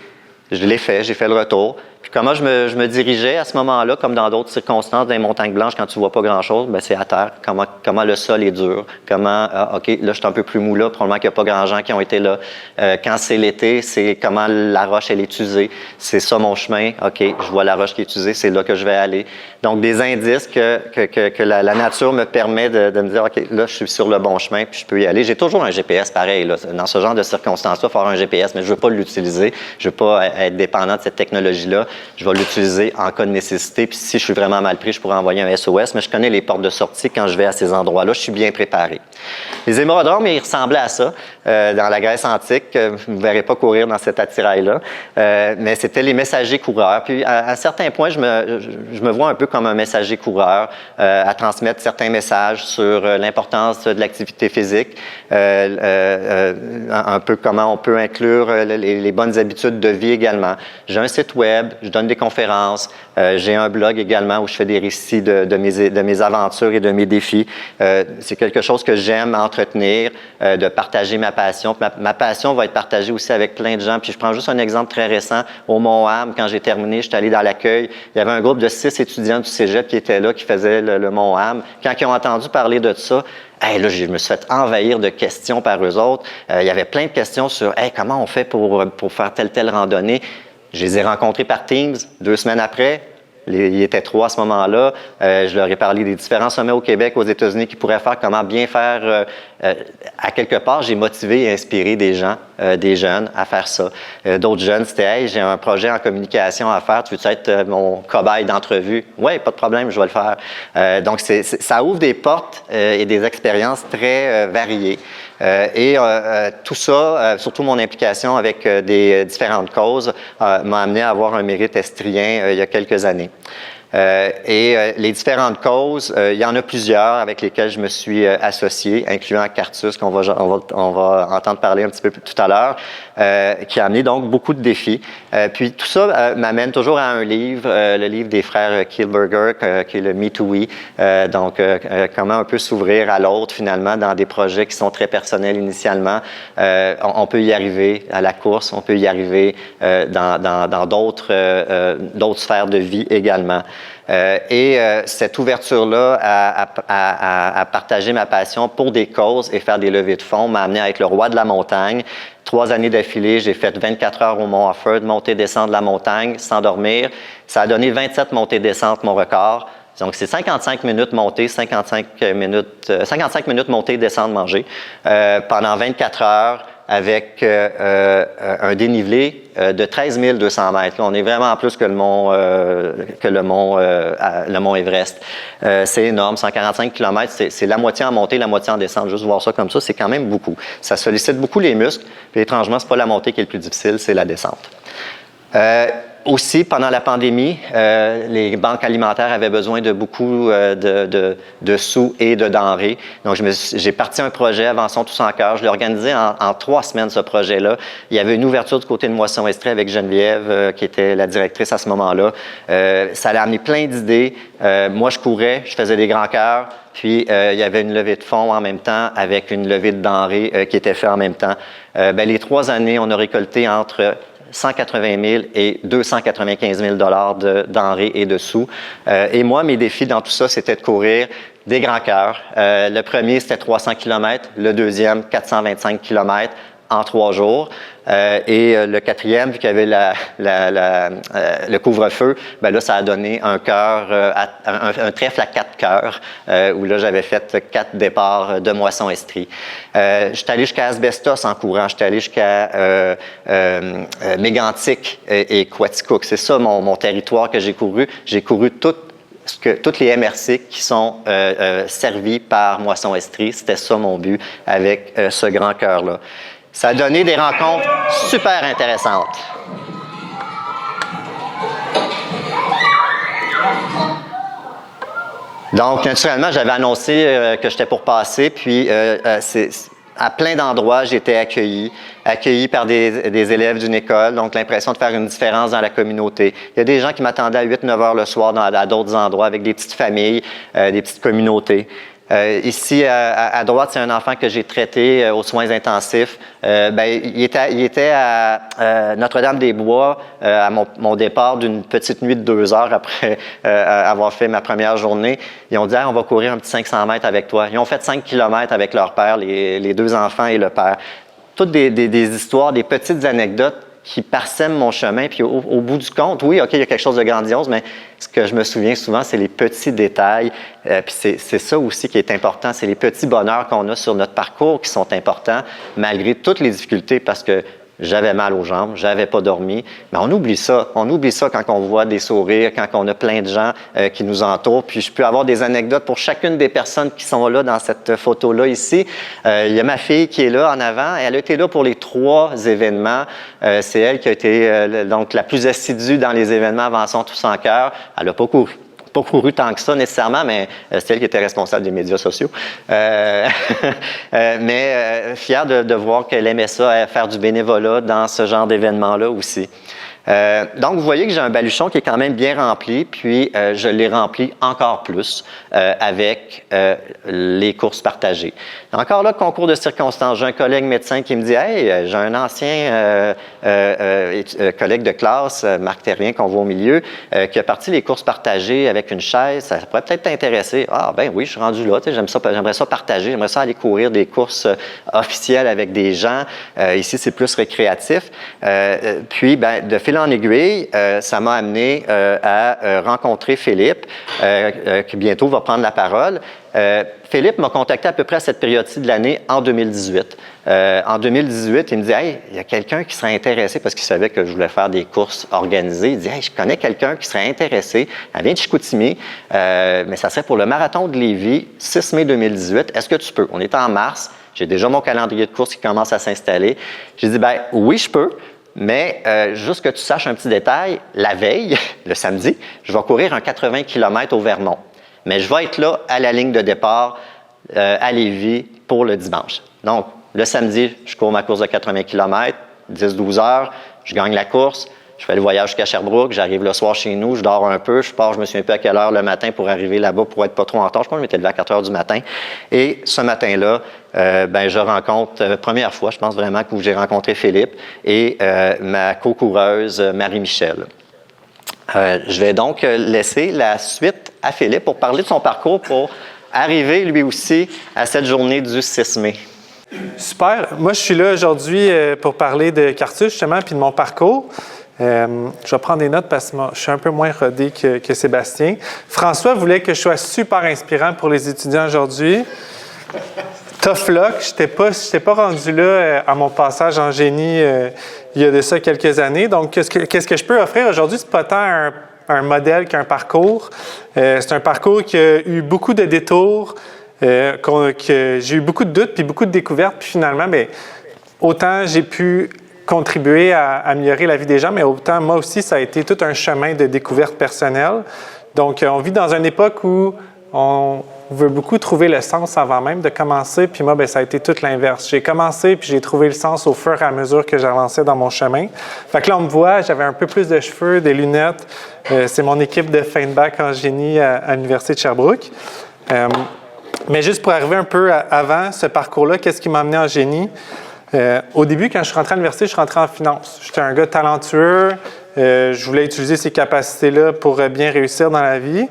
je l'ai fait, j'ai fait le retour. Puis comment je me dirigeais à ce moment-là, comme dans d'autres circonstances, dans les montagnes blanches, quand tu ne vois pas grand-chose, bien, c'est à terre. Comment le sol est dur. Comment, OK, là, je suis un peu plus mou là, probablement qu'il n'y a pas grand gens qui ont été là. Quand c'est l'été, c'est comment la roche, elle est usée. C'est ça mon chemin. OK, je vois la roche qui est usée, c'est là que je vais aller. Donc, des indices que la nature me permet de me dire, OK, là, je suis sur le bon chemin, puis je peux y aller. J'ai toujours un GPS pareil, là. Dans ce genre de circonstances-là, il faut avoir un GPS, mais je ne veux pas l'utiliser. Je ne veux pas être dépendant de cette technologie-là. Je vais l'utiliser en cas de nécessité, puis si je suis vraiment mal pris, je pourrais envoyer un SOS, mais je connais les portes de sortie quand je vais à ces endroits-là. Je suis bien préparé. Les hémorrodromes, ils ressemblaient à ça dans la Grèce antique. Vous ne verrez pas courir dans cet attirail-là, mais c'était les messagers coureurs. Puis, à un certain point, je me vois un peu comme un messager coureur à transmettre certains messages sur l'importance de l'activité physique, un peu comment on peut inclure les bonnes habitudes de vie également. J'ai un site web, je donne des conférences, j'ai un blog également où je fais des récits de mes aventures et de mes défis. C'est quelque chose que j'aime entretenir, de partager ma passion. Ma passion va être partagée aussi avec plein de gens. Puis je prends juste un exemple très récent. Au Mont-Ham, quand j'ai terminé, je suis allé dans l'accueil. Il y avait un groupe de 6 étudiants du cégep qui étaient là, qui faisaient le Mont-Ham. Quand ils ont entendu parler de ça, hey, là, je me suis fait envahir de questions par eux autres. Il y avait plein de questions sur hey, comment on fait pour faire telle randonnée. Je les ai rencontrés par Teams 2 semaines après. Ils étaient 3 à ce moment-là. Je leur ai parlé des différents sommets au Québec, aux États-Unis qu'ils pourraient faire, comment bien faire. À quelque part, j'ai motivé et inspiré des gens, des jeunes à faire ça. D'autres jeunes, c'était « Hey, j'ai un projet en communication à faire. Tu veux être mon cobaye d'entrevue? » « Oui, pas de problème, je vais le faire. » Donc, ça ouvre des portes et des expériences très variées. Tout ça, surtout mon implication avec des différentes causes, m'a amené à avoir un mérite estrien il y a quelques années. Les différentes causes, il y en a plusieurs avec lesquelles je me suis associé, incluant Cartus, qu'on va entendre parler un petit peu tout à l'heure, qui a amené donc beaucoup de défis. Puis tout ça m'amène toujours à un livre, le livre des frères Kielburger, qui est le Me to We. Donc, comment on peut s'ouvrir à l'autre finalement dans des projets qui sont très personnels initialement. On peut y arriver à la course, on peut y arriver dans d'autres sphères de vie également. Cette ouverture-là à partager ma passion pour des causes et faire des levées de fonds m'a amené à être le roi de la montagne. 3 années d'affilée, j'ai fait 24 heures au Mont Offord, monter, descendre la montagne sans dormir. Ça a donné 27 montées-descentes, mon record. Donc, c'est 55 minutes montée, 55 minutes montée, descendre, manger, pendant 24 heures avec un dénivelé de 13 200 mètres. Là, on est vraiment en plus que le mont Everest. C'est énorme, 145 km, c'est la moitié en montée, la moitié en descente. Juste voir ça comme ça, c'est quand même beaucoup. Ça sollicite beaucoup les muscles. Puis étrangement, c'est pas la montée qui est le plus difficile, c'est la descente. Aussi, pendant la pandémie, les banques alimentaires avaient besoin de beaucoup de sous et de denrées. Donc, j'ai parti un projet, Avançons tous en cœur. Je l'ai organisé en 3 semaines, ce projet-là. Il y avait une ouverture du côté de Moisson-Estrie avec Geneviève, qui était la directrice à ce moment-là. Ça a amené plein d'idées. Moi, je courais, je faisais des grands cœurs. Puis, il y avait une levée de fonds en même temps avec une levée de denrées qui était faite en même temps. Les 3 années, on a récolté entre 180 000 et 295 000 de denrées et de sous. Et moi, mes défis dans tout ça, c'était de courir des grands cœurs. Le premier, c'était 300 km. Le deuxième, 425 km en 3 jours. Le quatrième, vu qu'il y avait le couvre-feu, là, ça a donné un trèfle à 4 cœurs, où là, j'avais fait 4 départs de Moisson-Estrie. Je suis allé jusqu'à Asbestos en courant. Je suis allé jusqu'à Mégantic et Quaticook. C'est ça mon territoire que j'ai couru. J'ai couru toutes les MRC qui sont servis par Moisson-Estrie. C'était ça mon but avec ce grand cœur-là. Ça a donné des rencontres super intéressantes. Donc, naturellement, j'avais annoncé que j'étais pour passer, puis à plein d'endroits, j'ai été accueilli par des élèves d'une école, donc l'impression de faire une différence dans la communauté. Il y a des gens qui m'attendaient à 8-9 heures le soir à d'autres endroits avec des petites familles, des petites communautés. Ici, à droite, c'est un enfant que j'ai traité aux soins intensifs. Il était à Notre-Dame-des-Bois à mon départ d'une petite nuit de 2 heures après avoir fait ma première journée. Ils ont dit on va courir un petit 500 mètres avec toi. Ils ont fait 5 km avec leur père, les 2 enfants et le père. Toutes des histoires, des petites anecdotes qui parsèment mon chemin. Puis au bout du compte, oui, OK, il y a quelque chose de grandiose, mais ce que je me souviens souvent, c'est les petits détails. Puis c'est ça aussi qui est important. C'est les petits bonheurs qu'on a sur notre parcours qui sont importants, malgré toutes les difficultés, parce que j'avais mal aux jambes, j'avais pas dormi. Mais on oublie ça. On oublie ça quand on voit des sourires, quand on a plein de gens qui nous entourent. Puis je peux avoir des anecdotes pour chacune des personnes qui sont là dans cette photo-là ici. Il y a ma fille qui est là en avant. Elle a été là pour les 3 événements. C'est elle qui a été donc la plus assidue dans les événements Avançons tous en cœur. Elle n'a pas couru tant que ça nécessairement, mais c'est elle qui était responsable des médias sociaux. Mais fière de voir qu'elle aimait ça, faire du bénévolat dans ce genre d'événement-là aussi. Donc, vous voyez que j'ai un baluchon qui est quand même bien rempli, puis je l'ai rempli encore plus avec les courses partagées. Encore là, concours de circonstances. J'ai un collègue médecin qui me dit « Hey, j'ai un ancien collègue de classe, Marc Terrien, qu'on voit au milieu, qui a parti les courses partagées avec une chaise. Ça pourrait peut-être t'intéresser. » Ah, ben oui, je suis rendu là. J'aimerais ça partager. J'aimerais ça aller courir des courses officielles avec des gens. Ici, c'est plus récréatif. Puis, de fil en aiguille, ça m'a amené à rencontrer Philippe, qui bientôt va prendre la parole. Philippe m'a contacté à peu près à cette période-ci de l'année en 2018. En 2018, il me dit « Hey, il y a quelqu'un qui serait intéressé, parce qu'il savait que je voulais faire des courses organisées. Il dit « Hey, je connais quelqu'un qui serait intéressé. Elle vient de Chicoutimi, mais ça serait pour le marathon de Lévis, 6 mai 2018. Est-ce que tu peux? » On est en mars. J'ai déjà mon calendrier de courses qui commence à s'installer. J'ai dit « Oui, je peux. » Mais juste que tu saches un petit détail, la veille, le samedi, je vais courir un 80 km au Vermont. Mais je vais être là à la ligne de départ à Lévis pour le dimanche. Donc, le samedi, je cours ma course de 80 km, 10-12 heures, je gagne la course, je fais le voyage jusqu'à Sherbrooke, j'arrive le soir chez nous, je dors un peu, je pars, je me souviens pas à quelle heure le matin pour arriver là-bas pour être pas trop en retard. Je pense que je m'étais levé à 4 heures du matin. Et ce matin-là, je rencontre, première fois, je pense vraiment que j'ai rencontré Philippe et ma co-coureuse Marie-Michel. Je vais donc laisser la suite à Philippe pour parler de son parcours pour arriver lui aussi à cette journée du 6 mai. Super. Moi, je suis là aujourd'hui pour parler de Cartus, justement, puis de mon parcours. Je vais prendre des notes parce que je suis un peu moins rodé que Sébastien. François voulait que je sois super inspirant pour les étudiants aujourd'hui. Tough luck. Je n'étais pas rendu là à mon passage en génie il y a de ça quelques années. Donc, qu'est-ce que je peux offrir aujourd'hui? C'est pas tant un modèle qu'un parcours. C'est un parcours qui a eu beaucoup de détours, que j'ai eu beaucoup de doutes puis beaucoup de découvertes. Puis finalement, bien, autant j'ai pu contribuer à améliorer la vie des gens, mais autant moi aussi, ça a été tout un chemin de découverte personnelle. Donc, on vit dans une époque où on veut beaucoup trouver le sens avant même de commencer. Puis moi, bien, ça a été tout l'inverse. J'ai commencé puis j'ai trouvé le sens au fur et à mesure que j'avançais dans mon chemin. Fait que là, on me voit, j'avais un peu plus de cheveux, des lunettes. C'est mon équipe de fin de bac en génie à l'Université de Sherbrooke. Mais juste pour arriver un peu avant ce parcours-là, qu'est-ce qui m'a amené en génie? Au début, quand je suis rentré à l'université, je suis rentré en finance. J'étais un gars talentueux. Je voulais utiliser ces capacités-là pour bien réussir dans la vie.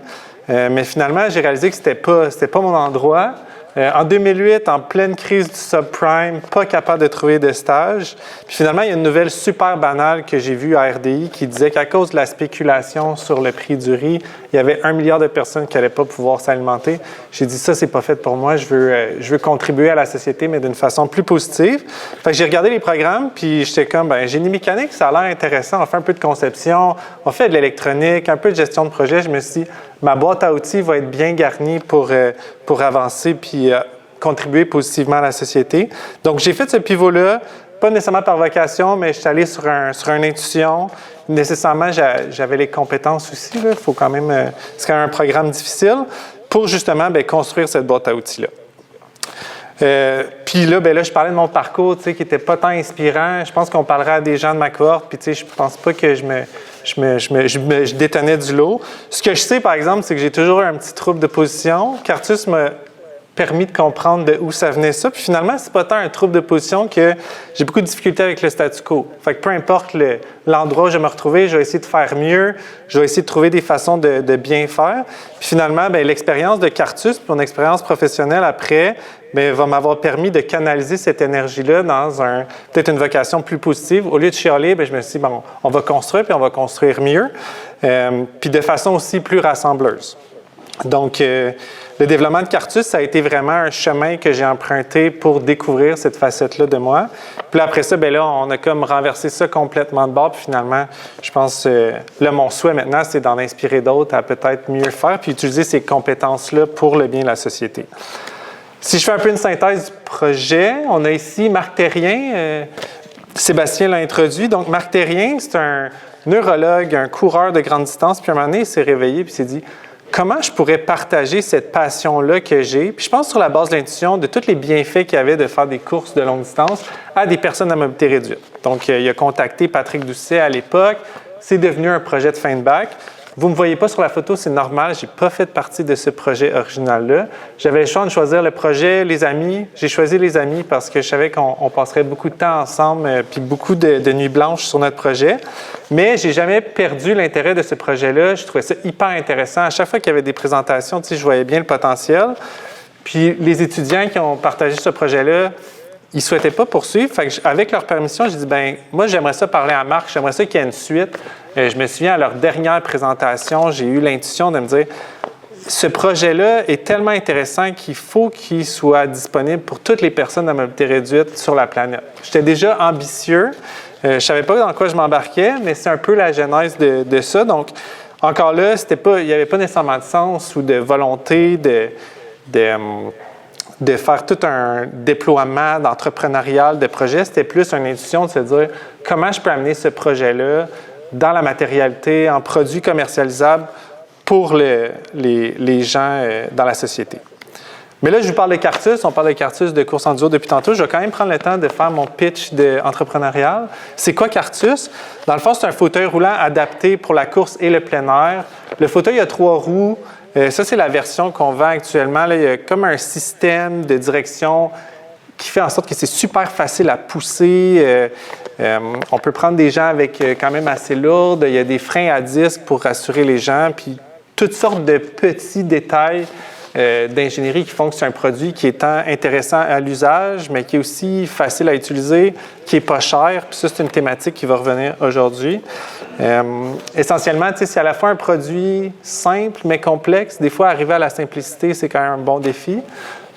Mais finalement, j'ai réalisé que c'était pas mon endroit. En 2008, en pleine crise du subprime, pas capable de trouver de stage. Puis finalement, il y a une nouvelle super banale que j'ai vue à RDI qui disait qu'à cause de la spéculation sur le prix du riz, il y avait 1 milliard de personnes qui n'allaient pas pouvoir s'alimenter. J'ai dit, ça, c'est pas fait pour moi. Je veux contribuer à la société, mais d'une façon plus positive. Fait que j'ai regardé les programmes, puis j'étais comme, ben génie mécanique, ça a l'air intéressant. On fait un peu de conception, on fait de l'électronique, un peu de gestion de projet. Je me suis dit, ma boîte à outils va être bien garnie pour avancer puis contribuer positivement à la société. Donc, j'ai fait ce pivot-là, pas nécessairement par vocation, mais je suis allé sur une intuition. Nécessairement, j'avais les compétences aussi. Il faut quand même, c'est quand même un programme difficile pour justement bien, construire cette boîte à outils-là. Puis là, ben là, je parlais de mon parcours, tu sais, qui n'était pas tant inspirant. Je pense qu'on parlerait à des gens de ma cohorte, puis tu sais, je pense pas que je détonnais du lot. Ce que je sais, par exemple, c'est que j'ai toujours eu un petit trouble de position. Cartus m'a permis de comprendre de où ça venait ça. Puis finalement, c'est pas tant un trouble de position que j'ai beaucoup de difficultés avec le statu quo. Fait que peu importe l'endroit où je vais me retrouver, je vais essayer de faire mieux, je vais essayer de trouver des façons de bien faire. Puis finalement, bien, l'expérience de Cartus, puis mon expérience professionnelle après, bien, va m'avoir permis de canaliser cette énergie-là dans peut-être une vocation plus positive. Au lieu de chialer, bien, je me suis dit, bon, on va construire, puis on va construire mieux, puis de façon aussi plus rassembleuse. Donc, le développement de Cartus, ça a été vraiment un chemin que j'ai emprunté pour découvrir cette facette-là de moi. Puis là, après ça, bien là, on a comme renversé ça complètement de bord. Puis finalement, je pense, là, mon souhait maintenant, c'est d'en inspirer d'autres à peut-être mieux faire, puis utiliser ces compétences-là pour le bien de la société. Si je fais un peu une synthèse du projet, on a ici Marc Terrien. Sébastien l'a introduit. Donc, Marc Terrien, c'est un neurologue, un coureur de grande distance. Puis à un moment donné, il s'est réveillé puis il s'est dit, comment je pourrais partager cette passion-là que j'ai? Puis je pense sur la base de l'intuition de tous les bienfaits qu'il y avait de faire des courses de longue distance à des personnes à mobilité réduite. Donc, il a contacté Patrick Doucet à l'époque. C'est devenu un projet de fin de bac. Vous ne me voyez pas sur la photo, c'est normal. Je n'ai pas fait partie de ce projet original-là. J'avais le choix de choisir le projet, les amis. J'ai choisi les amis parce que je savais qu'on passerait beaucoup de temps ensemble puis beaucoup de nuits blanches sur notre projet. Mais je n'ai jamais perdu l'intérêt de ce projet-là. Je trouvais ça hyper intéressant. À chaque fois qu'il y avait des présentations, tu sais, je voyais bien le potentiel. Puis les étudiants qui ont partagé ce projet-là, ils ne souhaitaient pas poursuivre. Fait que avec leur permission, j'ai dit, bien, moi, j'aimerais ça parler à Marc. J'aimerais ça qu'il y ait une suite. Je me souviens, à leur dernière présentation, j'ai eu l'intuition de me dire, ce projet-là est tellement intéressant qu'il faut qu'il soit disponible pour toutes les personnes à mobilité réduite sur la planète. J'étais déjà ambitieux. Je ne savais pas dans quoi je m'embarquais, mais c'est un peu la genèse de ça. Donc, encore là, il n'y avait pas nécessairement de sens ou de volonté de faire tout un déploiement d'entrepreneurial de projet. C'était plus une intuition de se dire comment je peux amener ce projet-là dans la matérialité, en produits commercialisables pour les gens dans la société. Mais là, je vous parle de Cartus. On parle de Cartus de course en duo depuis tantôt. Je vais quand même prendre le temps de faire mon pitch entrepreneurial. C'est quoi Cartus? Dans le fond, c'est un fauteuil roulant adapté pour la course et le plein air. Le fauteuil a 3 roues. Ça, c'est la version qu'on vend actuellement. Là, il y a comme un système de direction qui fait en sorte que c'est super facile à pousser. On peut prendre des gens avec quand même assez lourdes. Il y a des freins à disque pour rassurer les gens, puis toutes sortes de petits détails d'ingénierie qui font que c'est un produit qui est tant intéressant à l'usage, mais qui est aussi facile à utiliser, qui n'est pas cher. Puis ça, c'est une thématique qui va revenir aujourd'hui. Essentiellement, c'est à la fois un produit simple, mais complexe. Des fois, arriver à la simplicité, c'est quand même un bon défi.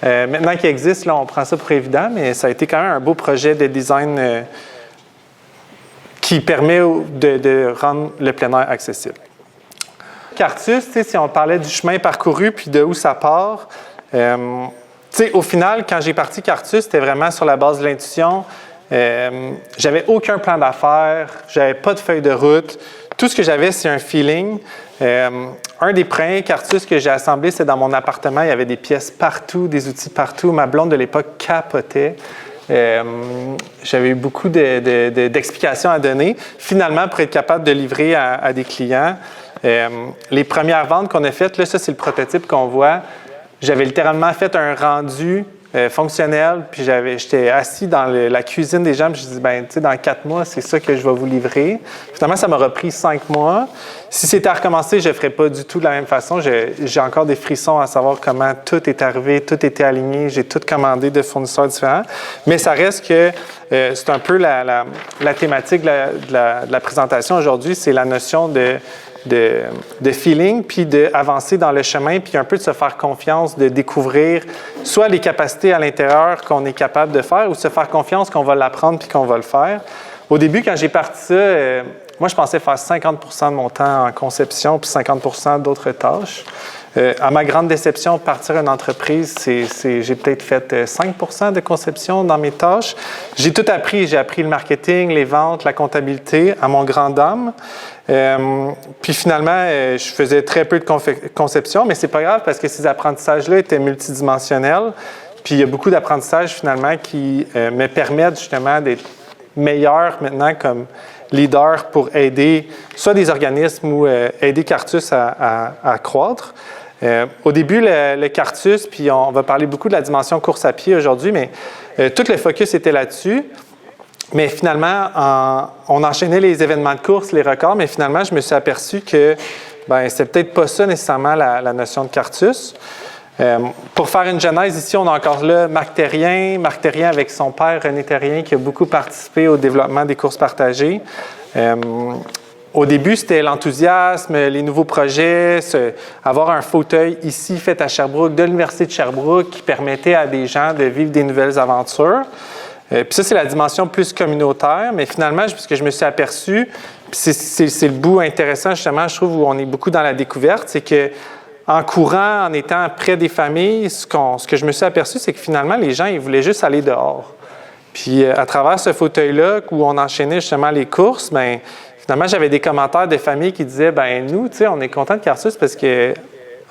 Maintenant qu'il existe, là, on prend ça pour évident, mais ça a été quand même un beau projet de design qui permet de rendre le plein air accessible. Cartus, si on parlait du chemin parcouru puis de où ça part, au final, quand j'ai parti Cartus, c'était vraiment sur la base de l'intuition. J'avais aucun plan d'affaires, j'avais pas de feuille de route. Tout ce que j'avais, c'est un feeling. Un des premiers Cartus que j'ai assemblé, c'est dans mon appartement. Il y avait des pièces partout, des outils partout. Ma blonde de l'époque capotait. J'avais eu beaucoup d'explications à donner. Finalement, pour être capable de livrer à des clients, les premières ventes qu'on a faites, là, ça, c'est le prototype qu'on voit. J'avais littéralement fait un rendu fonctionnel, puis j'étais assis dans la cuisine des gens, puis je dis, dans 4 mois, c'est ça que je vais vous livrer. Finalement, ça m'aura pris 5 mois. Si c'était à recommencer, je ne ferais pas du tout de la même façon. J'ai encore des frissons à savoir comment tout est arrivé, tout était aligné, j'ai tout commandé de fournisseurs différents. Mais ça reste que c'est un peu la thématique de la présentation aujourd'hui, c'est la notion de feeling, puis d'avancer dans le chemin, puis un peu de se faire confiance, de découvrir soit les capacités à l'intérieur qu'on est capable de faire, ou se faire confiance qu'on va l'apprendre puis qu'on va le faire. Au début, quand j'ai parti ça, moi, je pensais faire 50 % de mon temps en conception puis 50 % d'autres tâches. À ma grande déception, partir une entreprise, j'ai peut-être fait 5 % de conception dans mes tâches. J'ai tout appris. J'ai appris le marketing, les ventes, la comptabilité, à mon grand dame. Puis finalement, je faisais très peu de conception, mais c'est pas grave parce que ces apprentissages-là étaient multidimensionnels. Puis il y a beaucoup d'apprentissages finalement qui me permettent justement d'être meilleur maintenant comme leader pour aider soit des organismes ou aider Cartus à croître. Au début, le Cartus, puis on va parler beaucoup de la dimension course à pied aujourd'hui, mais tout le focus était là-dessus. Mais finalement, on enchaînait les événements de course, les records, mais finalement, je me suis aperçu que c'est peut-être pas ça nécessairement la notion de Cartus. Pour faire une genèse, ici, on a encore là Marc Terrien avec son père René Terrien qui a beaucoup participé au développement des courses partagées. Au début, c'était l'enthousiasme, les nouveaux projets, avoir un fauteuil ici fait à Sherbrooke, de l'Université de Sherbrooke, qui permettait à des gens de vivre des nouvelles aventures. Puis ça, c'est la dimension plus communautaire, mais finalement, parce que je me suis aperçu, puis c'est le bout intéressant, justement, je trouve, où on est beaucoup dans la découverte, c'est que en courant, en étant près des familles, ce que je me suis aperçu, c'est que finalement, les gens, ils voulaient juste aller dehors. Puis à travers ce fauteuil-là, où on enchaînait justement les courses, finalement, j'avais des commentaires de familles qui disaient, nous, tu sais, on est content de Cartus parce que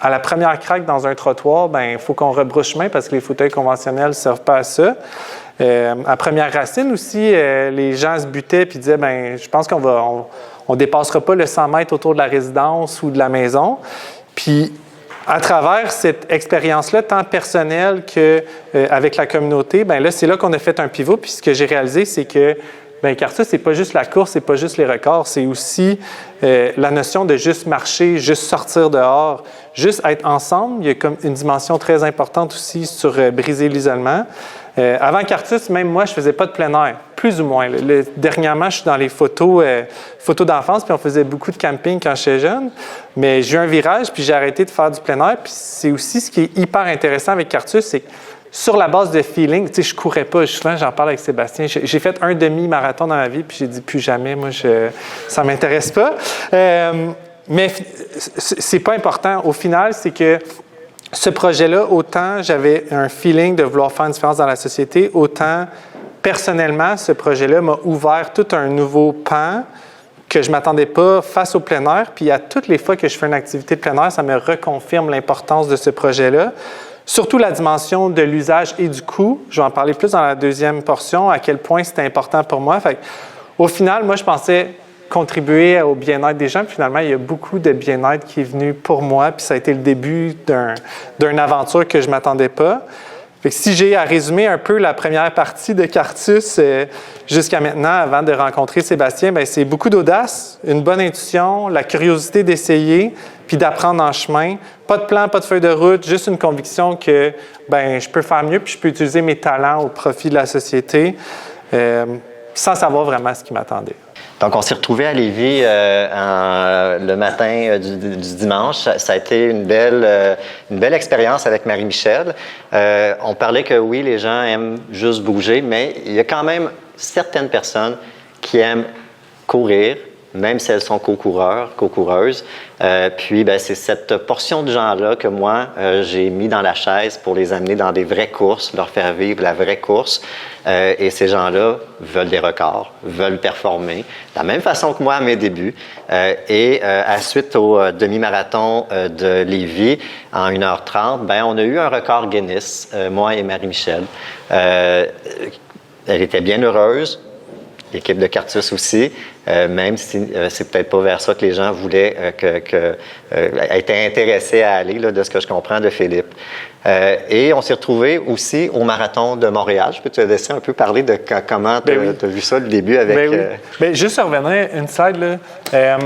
à la première craque dans un trottoir, il faut qu'on rebrouche chemin parce que les fauteuils conventionnels ne servent pas à ça. À Première Racine aussi, les gens se butaient puis disaient, je pense on dépassera pas le 100 mètres autour de la résidence ou de la maison. Puis, à travers cette expérience-là, tant personnelle qu'avec la communauté, là, c'est là qu'on a fait un pivot. Puis, ce que j'ai réalisé, c'est que Cartus, c'est pas juste la course, c'est pas juste les records, c'est aussi la notion de juste marcher, juste sortir dehors, juste être ensemble. Il y a comme une dimension très importante aussi sur briser l'isolement. Avant Cartus, même moi, je faisais pas de plein air, plus ou moins. Dernièrement, je suis dans les photos d'enfance, puis on faisait beaucoup de camping quand j'étais jeune. Mais j'ai eu un virage, puis j'ai arrêté de faire du plein air. Puis c'est aussi ce qui est hyper intéressant avec Cartus, c'est que sur la base de feeling, tu sais, je courais pas. Souvent, j'en parle avec Sébastien. J'ai fait un demi-marathon dans ma vie, puis j'ai dit plus jamais. Moi, ça m'intéresse pas. Mais c'est pas important. Au final, c'est que ce projet-là, autant j'avais un feeling de vouloir faire une différence dans la société, autant personnellement, ce projet-là m'a ouvert tout un nouveau pan que je ne m'attendais pas face au plein air. Puis à toutes les fois que je fais une activité de plein air, ça me reconfirme l'importance de ce projet-là. Surtout la dimension de l'usage et du coût. Je vais en parler plus dans la deuxième portion, à quel point c'était important pour moi. Au final, moi, je pensais contribuer au bien-être des gens. Puis finalement, il y a beaucoup de bien-être qui est venu pour moi. Puis ça a été le début d'une aventure que je ne m'attendais pas. Fait que si j'ai à résumer un peu la première partie de Cartus jusqu'à maintenant, avant de rencontrer Sébastien, bien, c'est beaucoup d'audace, une bonne intuition, la curiosité d'essayer, puis d'apprendre en chemin. Pas de plan, pas de feuille de route, juste une conviction que ben, je peux faire mieux, puis je peux utiliser mes talents au profit de la société, sans savoir vraiment ce qui m'attendait. Donc, on s'est retrouvés à Lévis le matin du dimanche. Ça a été une belle expérience avec Marie-Michel. On parlait que oui, les gens aiment juste bouger, mais il y a quand même certaines personnes qui aiment courir, même si elles sont co-coureurs, co-coureuses. Puis, ben, c'est cette portion de gens-là que moi, j'ai mis dans la chaise pour les amener dans des vraies courses, leur faire vivre la vraie course. Et ces gens-là veulent des records, veulent performer, de la même façon que moi à mes débuts. À suite au demi-marathon de Lévis, en 1h30, ben, on a eu un record Guinness, moi et Marie-Michel. Elle était bien heureuse. L'équipe de Cartus aussi, même si c'est peut-être pas vers ça que les gens voulaient étaient intéressés à aller, là, de ce que je comprends de Philippe. Et on s'est retrouvés aussi au marathon de Montréal. Je peux te laisser un peu parler de comment tu as vu ça le début avec... Ben oui. Ben, juste revenir une slide, là.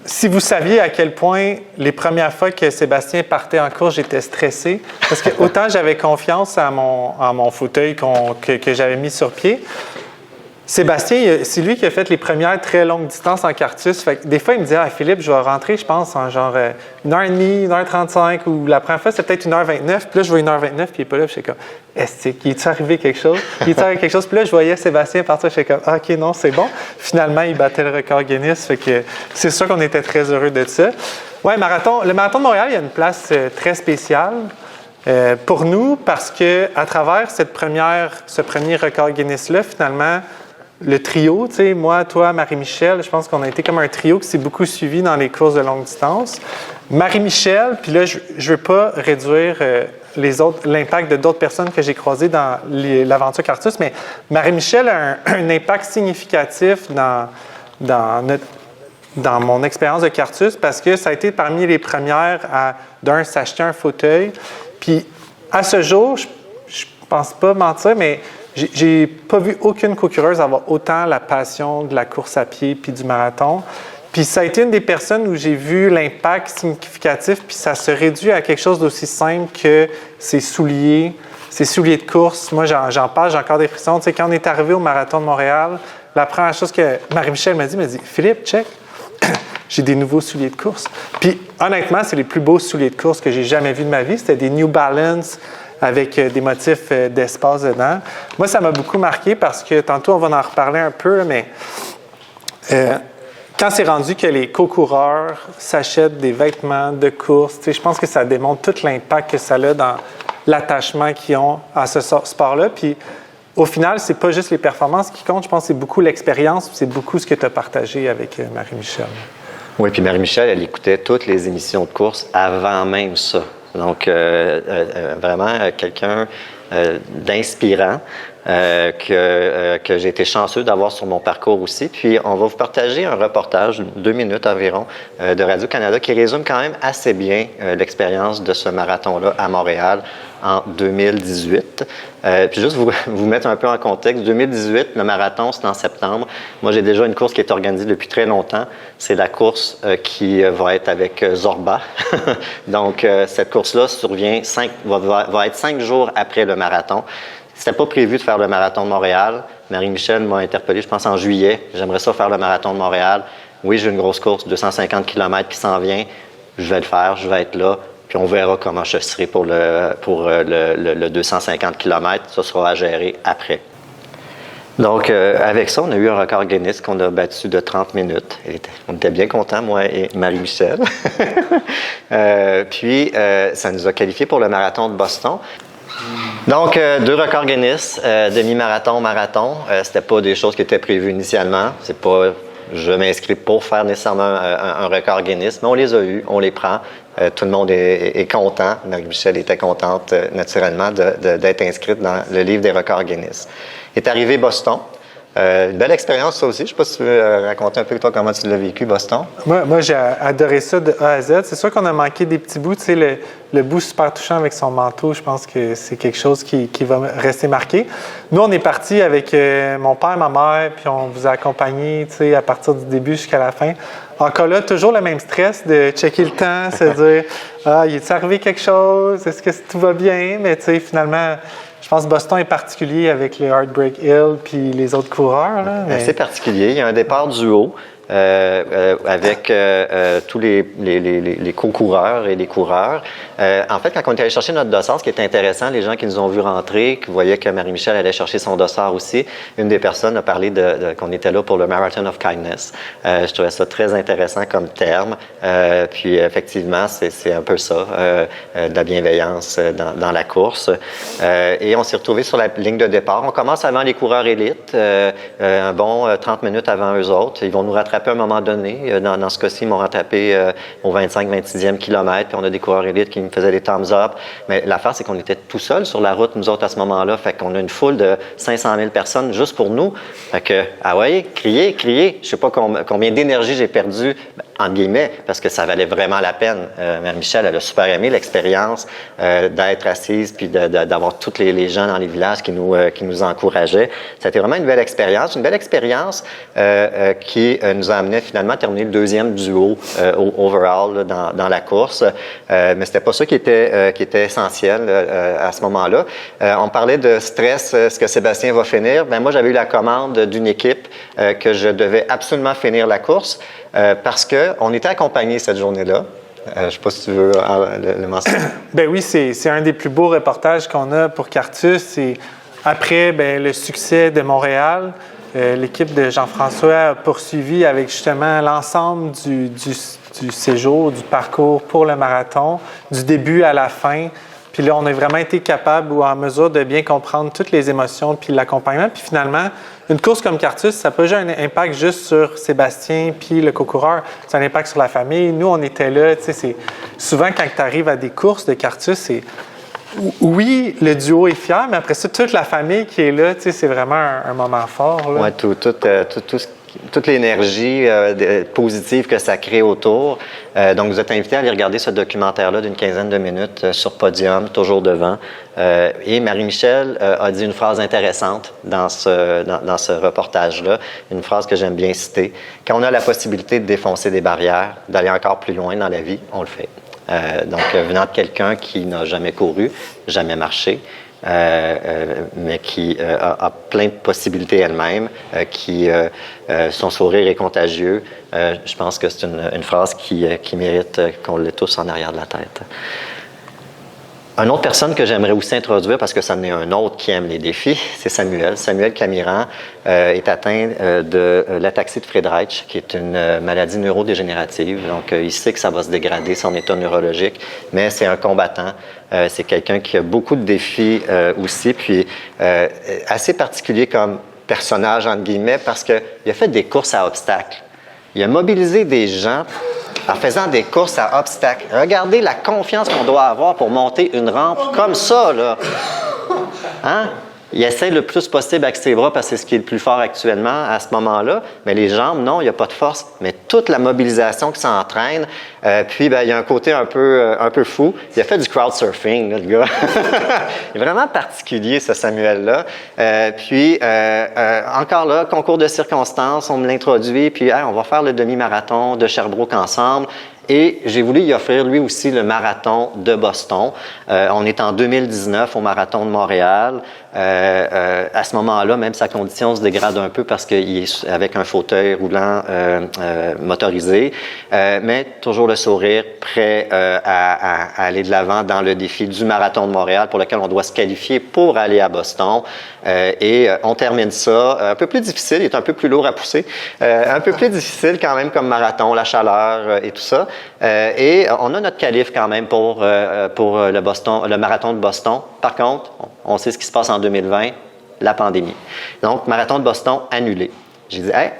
Si vous saviez à quel point les premières fois que Sébastien partait en course, j'étais stressé, parce que autant j'avais confiance à mon fauteuil que j'avais mis sur pied, Sébastien, c'est lui qui a fait les premières très longues distances en Cartus. Fait que des fois, il me disait « Ah, Philippe, je vais rentrer, je pense, en genre 1h30, 1h35, ou la première fois, c'est peut-être 1h29. » Puis là, je vois 1h29, puis il n'est pas là, puis je suis comme « Est-ce qu'il est arrivé quelque chose? Il est arrivé quelque chose? » Puis là, je voyais Sébastien partir, je suis comme ah, « OK, non, c'est bon. » Finalement, il battait le record Guinness. Fait que c'est sûr qu'on était très heureux de ça. Ouais, le marathon de Montréal, il y a une place très spéciale. Pour nous, parce que à travers ce premier record Guinness-là, finalement, le trio, tu sais, moi, toi, Marie-Michel, je pense qu'on a été comme un trio qui s'est beaucoup suivi dans les courses de longue distance. Marie-Michel, puis là, je ne veux pas réduire l'impact de d'autres personnes que j'ai croisées dans l'aventure Cartus, mais Marie-Michel a un impact significatif dans mon expérience de Cartus parce que ça a été parmi les premières à, s'acheter un fauteuil. Puis à ce jour, je ne pense pas mentir, mais j'ai pas vu aucune co-coureuse avoir autant la passion de la course à pied puis du marathon. Puis ça a été une des personnes où j'ai vu l'impact significatif, puis ça se réduit à quelque chose d'aussi simple que ses souliers de course. Moi, j'en parle, j'ai encore des frissons. Tu sais, quand on est arrivé au marathon de Montréal, la première chose que Marie-Michel m'a dit, « Philippe, check, j'ai des nouveaux souliers de course. » Puis honnêtement, c'est les plus beaux souliers de course que j'ai jamais vus de ma vie. C'était des New Balance avec des motifs d'espace dedans. Moi, ça m'a beaucoup marqué parce que, tantôt, on va en reparler un peu, mais quand c'est rendu que les co-coureurs s'achètent des vêtements de course, je pense que ça démontre tout l'impact que ça a dans l'attachement qu'ils ont à ce sport-là. Puis, au final, c'est pas juste les performances qui comptent, je pense que c'est beaucoup l'expérience, c'est beaucoup ce que tu as partagé avec Marie-Michel. Oui, puis Marie-Michel, elle écoutait toutes les émissions de course avant même ça. Donc, vraiment, quelqu'un d'inspirant que j'ai été chanceux d'avoir sur mon parcours aussi. Puis, on va vous partager un reportage, 2 minutes environ, de Radio-Canada qui résume quand même assez bien l'expérience de ce marathon-là à Montréal en 2018. Puis juste vous mettre un peu en contexte, 2018, le marathon, c'est en septembre. Moi, j'ai déjà une course qui est organisée depuis très longtemps. C'est la course qui va être avec Zorba. Donc, cette course-là va être 5 jours après le marathon. C'était pas prévu de faire le marathon de Montréal. Marie-Michel m'a interpellé, je pense, en juillet. J'aimerais ça faire le marathon de Montréal. Oui, j'ai une grosse course, 250 km qui s'en vient. Je vais le faire, je vais être là. Puis on verra comment je serai pour le 250 km. Ça sera à gérer après. Donc, avec ça, on a eu un record Guinness qu'on a battu de 30 minutes. On était bien contents, moi et Marie-Michel. Puis, ça nous a qualifiés pour le marathon de Boston. Donc, 2 records Guinness, demi-marathon, marathon. C'était pas des choses qui étaient prévues initialement. C'est pas, je m'inscris pour faire nécessairement un record Guinness, mais on les a eus, on les prend. Tout le monde est content. Marie-Michel était contente, naturellement, d'être inscrite dans le livre des records Guinness. Est arrivé Boston. Une belle expérience, ça aussi. Je ne sais pas si tu veux raconter un peu, toi, comment tu l'as vécu, Boston. Moi, j'ai adoré ça de A à Z. C'est sûr qu'on a manqué des petits bouts. Tu sais, le bout super touchant avec son manteau, je pense que c'est quelque chose qui va rester marqué. Nous, on est partis avec mon père et ma mère, puis on vous a accompagnés, tu sais, à partir du début jusqu'à la fin. Encore là, toujours le même stress de checker le temps, se dire « Ah, il est arrivé quelque chose? Est-ce que tout va bien? » Mais tu sais, finalement, je pense que Boston est particulier avec le Heartbreak Hill puis les autres coureurs. Là, mais... C'est particulier. Il y a un départ du haut. Avec tous les co-coureurs et les coureurs. En fait, quand on est allé chercher notre dossard, ce qui est intéressant, les gens qui nous ont vu rentrer, qui voyaient que Marie-Michel allait chercher son dossard aussi, une des personnes a parlé qu'on était là pour le Marathon of Kindness. Je trouvais ça très intéressant comme terme. Puis effectivement, c'est un peu ça, de la bienveillance dans la course. Et on s'est retrouvés sur la ligne de départ. On commence avant les coureurs élites, un bon 30 minutes avant eux autres. Ils vont nous rattraper à un moment donné. Dans ce cas-ci, ils m'ont rattrapé au 25-26e kilomètre, puis on a des coureurs élites qui me faisaient des thumbs up. Mais l'affaire, c'est qu'on était tout seuls sur la route, nous autres, à ce moment-là. Fait qu'on a une foule de 500 000 personnes juste pour nous. Fait que, ah ouais, crier. Je sais pas combien d'énergie j'ai perdu, entre guillemets, parce que ça valait vraiment la peine. Marie-Michel, elle a super aimé l'expérience d'être assise, puis d'avoir tous les gens dans les villages qui nous encourageaient. C'était vraiment une belle expérience qui nous a amené finalement à terminer le deuxième duo overall là, dans la course. Mais c'était pas ça qui était essentiel à ce moment-là. On parlait de stress, est-ce que Sébastien va finir? Bien, moi, j'avais eu la commande d'une équipe que je devais absolument finir la course parce qu'on était accompagnés cette journée-là. Je ne sais pas si tu veux le mentionner. Ben oui, c'est un des plus beaux reportages qu'on a pour Cartus. Et après le succès de Montréal, l'équipe de Jean-François a poursuivi avec justement l'ensemble du séjour, du parcours pour le marathon, du début à la fin. Puis là, on a vraiment été capable ou en mesure de bien comprendre toutes les émotions puis l'accompagnement. Puis finalement, une course comme Cartus, ça n'a pas juste un impact juste sur Sébastien puis le co-coureur, c'est un impact sur la famille. Nous, on était là. Tu sais, c'est souvent quand tu arrives à des courses de Cartus, c'est oui, le duo est fier, mais après ça, toute la famille qui est là, tu sais, c'est vraiment un moment fort. Oui, toute l'énergie positive que ça crée autour. Donc, vous êtes invité à aller regarder ce documentaire-là d'une 15aine de minutes sur Podium, toujours devant. Et Marie-Michel a dit une phrase intéressante dans ce reportage-là, une phrase que j'aime bien citer. Quand on a la possibilité de défoncer des barrières, d'aller encore plus loin dans la vie, on le fait. Donc, venant de quelqu'un qui n'a jamais couru, jamais marché, mais qui a plein de possibilités elle-même, son sourire est contagieux. Je pense que c'est une phrase qui mérite qu'on l'ait tous en arrière de la tête. Une autre personne que j'aimerais aussi introduire, parce que ça en est un autre qui aime les défis, c'est Samuel. Samuel Camiran est atteint de l'ataxie de Friedreich, qui est une maladie neurodégénérative. Donc, il sait que ça va se dégrader, son état neurologique, mais c'est un combattant. C'est quelqu'un qui a beaucoup de défis aussi, puis assez particulier comme personnage, entre guillemets, parce qu'il a fait des courses à obstacles. Il a mobilisé des gens en faisant des courses à obstacles. Regardez la confiance qu'on doit avoir pour monter une rampe comme ça, là. Hein? Il essaie le plus possible avec ses bras parce que c'est ce qui est le plus fort actuellement à ce moment-là. Mais les jambes, non, il n'y a pas de force. Mais toute la mobilisation qui s'entraîne. Puis, il y a un côté un peu fou. Il a fait du crowdsurfing, là, le gars. Il est vraiment particulier, ce Samuel-là. Encore là, concours de circonstances, on me l'introduit. Puis, on va faire le demi-marathon de Sherbrooke ensemble. Et j'ai voulu y offrir lui aussi le marathon de Boston. On est en 2019 au marathon de Montréal. À ce moment-là, même sa condition se dégrade un peu parce qu'il est avec un fauteuil roulant motorisé, mais toujours le sourire, prêt à aller de l'avant dans le défi du marathon de Montréal pour lequel on doit se qualifier pour aller à Boston. Et on termine ça un peu plus difficile, il est un peu plus lourd à pousser, un peu plus difficile quand même comme marathon, la chaleur et tout ça. Et on a notre qualif quand même pour le marathon de Boston. Par contre, on sait ce qui se passe en 2020, la pandémie. Donc, marathon de Boston annulé. J'ai dit, hey,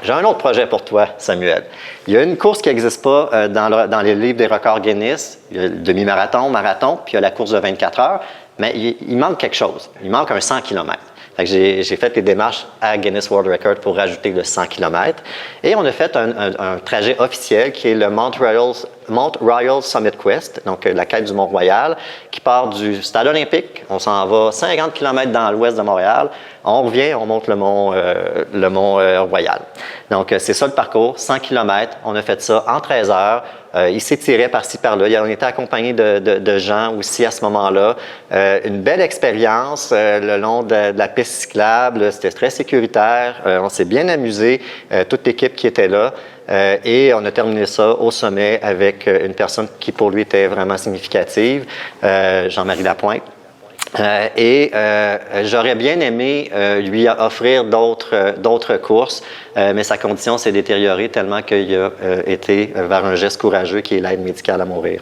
j'ai un autre projet pour toi, Samuel. Il y a une course qui n'existe pas dans les livres des records Guinness. Il y a le demi-marathon, marathon, puis il y a la course de 24 heures. Mais il manque quelque chose. Il manque un 100 km. Fait que j'ai fait les démarches à Guinness World Record pour rajouter le 100 km. Et on a fait un trajet officiel qui est le Mount Royal Summit Quest, donc la quête du Mont-Royal, qui part du Stade olympique. On s'en va 50 km dans l'ouest de Montréal. On revient, on monte le Mont Royal. Donc, c'est ça le parcours, 100 km. On a fait ça en 13 heures. Il s'étirait par-ci, par-là. On était accompagné de gens aussi à ce moment-là. Une belle expérience le long de la piste cyclable. C'était très sécuritaire. On s'est bien amusé, toute l'équipe qui était là. Et on a terminé ça au sommet avec une personne qui, pour lui, était vraiment significative, Jean-Marie Lapointe. J'aurais bien aimé lui offrir d'autres courses, mais sa condition s'est détériorée tellement qu'il a été vers un geste courageux qui est l'aide médicale à mourir.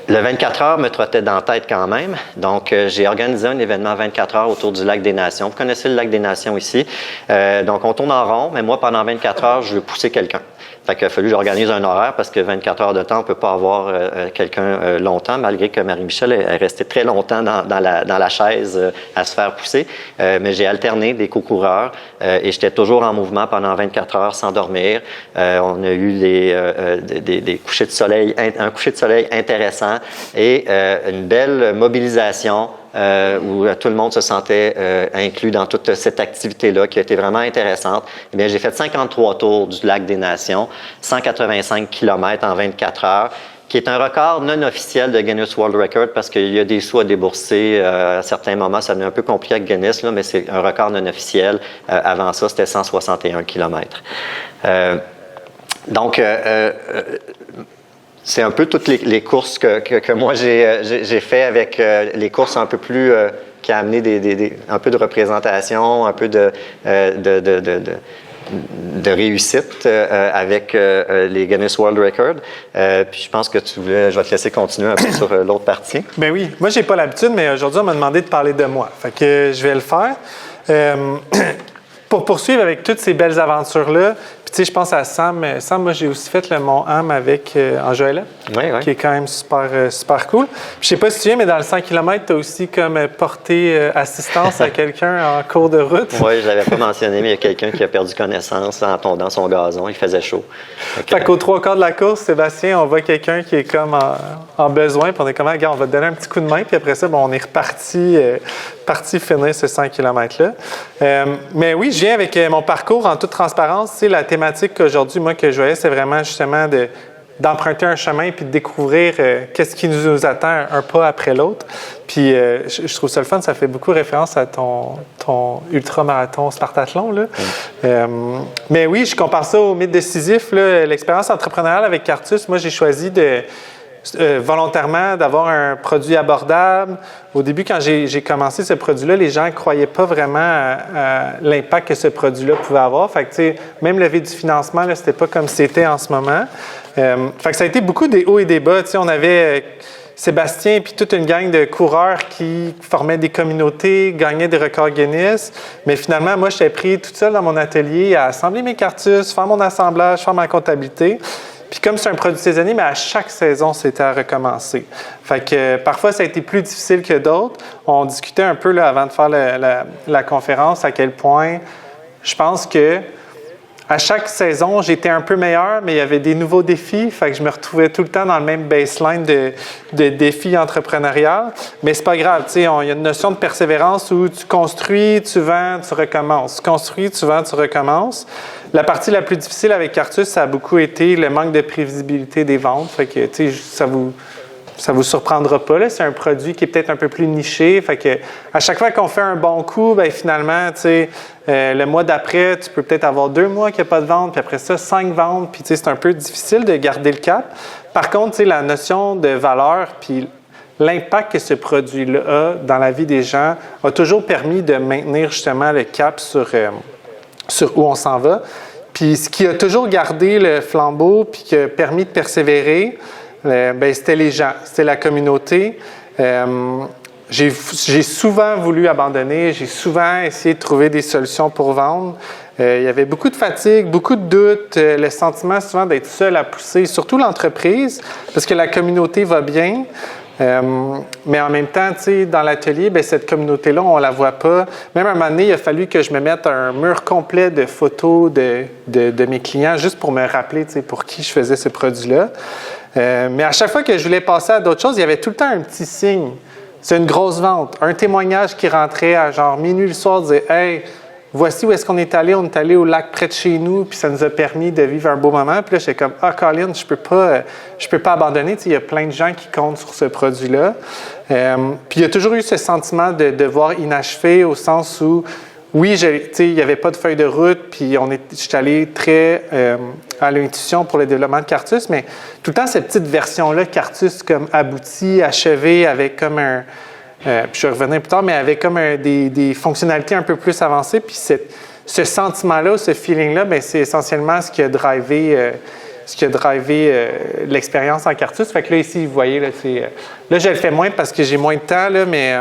Le 24 heures me trottait dans la tête quand même, donc j'ai organisé un événement 24 heures autour du Lac des Nations. Vous connaissez le Lac des Nations ici, donc on tourne en rond, mais moi pendant 24 heures, je veux pousser quelqu'un. Fait qu'il a fallu que j'organise un horaire parce que 24 heures de temps, on ne peut pas avoir quelqu'un longtemps, malgré que Marie-Michel est restée très longtemps dans la chaise à se faire pousser. Mais j'ai alterné des co-coureurs et j'étais toujours en mouvement pendant 24 heures sans dormir. On a eu des couchers de soleil, un coucher de soleil intéressant et une belle mobilisation. Où tout le monde se sentait inclus dans toute cette activité-là qui a été vraiment intéressante. Eh bien, j'ai fait 53 tours du Lac des Nations, 185 km en 24 heures, qui est un record non officiel de Guinness World Record parce qu'il y a des sous à débourser. À certains moments, ça devient un peu compliqué avec Guinness, là, mais c'est un record non officiel. Avant ça, c'était 161 km. C'est un peu toutes les courses que moi j'ai fait avec les courses un peu plus qui a amené un peu de représentation, un peu de réussite avec les Guinness World Record. Puis je pense que je vais te laisser continuer un peu sur l'autre partie. Ben oui, moi j'ai pas l'habitude, mais aujourd'hui on m'a demandé de parler de moi. Fait que je vais le faire. Pour poursuivre avec toutes ces belles aventures-là, tu sais, je pense à Sam. Sam, moi, j'ai aussi fait le Mont Ham avec Angela, qui est quand même super cool. Puis, je sais pas si tu viens, mais dans le 100 km, tu as aussi comme porté assistance à quelqu'un en cours de route. Oui, je l'avais pas mentionné, mais il y a quelqu'un qui a perdu connaissance en tondant son gazon. Il faisait chaud. Fait qu'aux 3 quarts de la course, Sébastien, on voit quelqu'un qui est comme en besoin, puis on est comme, regarde, on va te donner un petit coup de main, puis après ça, on est reparti finir ce 100 km-là. Mais oui, je viens avec mon parcours en toute transparence. Tu sais, la thématique qu'aujourd'hui, moi, que je voyais, c'est vraiment justement d'emprunter un chemin puis de découvrir qu'est-ce qui nous attend un pas après l'autre. Puis je trouve ça le fun, ça fait beaucoup référence à ton ultramarathon Spartathlon, là. Mais oui, je compare ça au mythe de Sisyphe, là, l'expérience entrepreneuriale avec Cartus. Moi, j'ai choisi volontairement d'avoir un produit abordable. Au début, quand j'ai commencé ce produit-là, les gens ne croyaient pas vraiment à l'impact que ce produit-là pouvait avoir. Fait que, tu sais, même lever du financement, là, c'était pas comme c'était en ce moment. Fait que ça a été beaucoup des hauts et des bas. Tu sais, on avait Sébastien puis toute une gang de coureurs qui formaient des communautés, gagnaient des records Guinness. Mais finalement, moi, j'étais pris toute seule dans mon atelier à assembler mes cartus, faire mon assemblage, faire ma comptabilité. Puis comme c'est un produit saisonnier, mais à chaque saison, c'était à recommencer. Fait que parfois, ça a été plus difficile que d'autres. On discutait un peu là, avant de faire la conférence à quel point je pense que à chaque saison, j'étais un peu meilleur, mais il y avait des nouveaux défis. Fait que je me retrouvais tout le temps dans le même baseline de défis entrepreneurial. Mais c'est pas grave, tu sais, il y a une notion de persévérance où tu construis, tu vends, tu recommences. Tu construis, tu vends, tu recommences. La partie la plus difficile avec Cartus, ça a beaucoup été le manque de prévisibilité des ventes. Fait que, tu sais, ça vous surprendra pas, là. C'est un produit qui est peut-être un peu plus niché. Fait que à chaque fois qu'on fait un bon coup, bien, finalement, tu sais, le mois d'après, tu peux peut-être avoir 2 mois qu'il n'y a pas de vente, puis après ça, 5 ventes. Puis, tu sais, c'est un peu difficile de garder le cap. Par contre, tu sais, la notion de valeur, puis l'impact que ce produit-là a dans la vie des gens a toujours permis de maintenir justement le cap sur où on s'en va. Puis, ce qui a toujours gardé le flambeau, puis qui a permis de persévérer, bien, c'était les gens, c'était la communauté. J'ai souvent voulu abandonner, j'ai souvent essayé de trouver des solutions pour vendre. Il y avait beaucoup de fatigue, beaucoup de doutes, le sentiment souvent d'être seul à pousser, surtout l'entreprise, parce que la communauté va bien, Mais en même temps, tu sais, dans l'atelier, bien, cette communauté-là, on ne la voit pas. Même à un moment donné, il a fallu que je me mette un mur complet de photos de mes clients juste pour me rappeler, tu sais, pour qui je faisais ce produit-là. Mais à chaque fois que je voulais passer à d'autres choses, il y avait tout le temps un petit signe. C'est une grosse vente. Un témoignage qui rentrait à genre minuit le soir, disait « Hey, voici où est-ce qu'on est allé. On est allé au lac près de chez nous, puis ça nous a permis de vivre un beau moment. » Puis là, j'étais comme « Ah, Colin, je peux pas abandonner. » Tu sais, il y a plein de gens qui comptent sur ce produit-là. Puis il y a toujours eu ce sentiment de devoir inachevé au sens où, oui, tu sais, il n'y avait pas de feuille de route, puis j'étais allé très à l'intuition pour le développement de Cartus, mais tout le temps, cette petite version-là, Cartus comme abouti, achevé, avec comme un... puis je revenais plus tard, mais avec comme des fonctionnalités un peu plus avancées. Puis ce sentiment-là, ce feeling-là, bien, c'est essentiellement ce qui a drivé l'expérience en Cartus. Fait que là, ici, vous voyez, là, je le fais moins parce que j'ai moins de temps, là, mais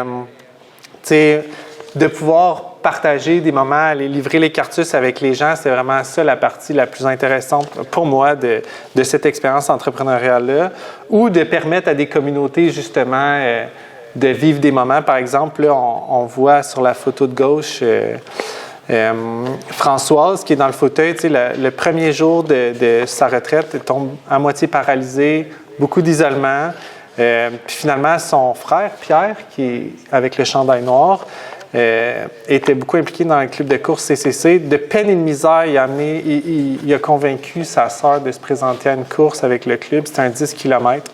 tu sais, de pouvoir partager des moments, aller livrer les Cartus avec les gens, c'est vraiment ça la partie la plus intéressante pour moi de cette expérience entrepreneuriale-là, ou de permettre à des communautés, justement, de vivre des moments. Par exemple, là, on voit sur la photo de gauche Françoise qui est dans le fauteuil. Tu sais, le premier jour de sa retraite, elle tombe à moitié paralysée, beaucoup d'isolement. Puis finalement, son frère, Pierre, qui est avec le chandail noir, était beaucoup impliqué dans le club de course CCC. De peine et de misère, il a convaincu sa sœur de se présenter à une course avec le club. C'était un 10 km.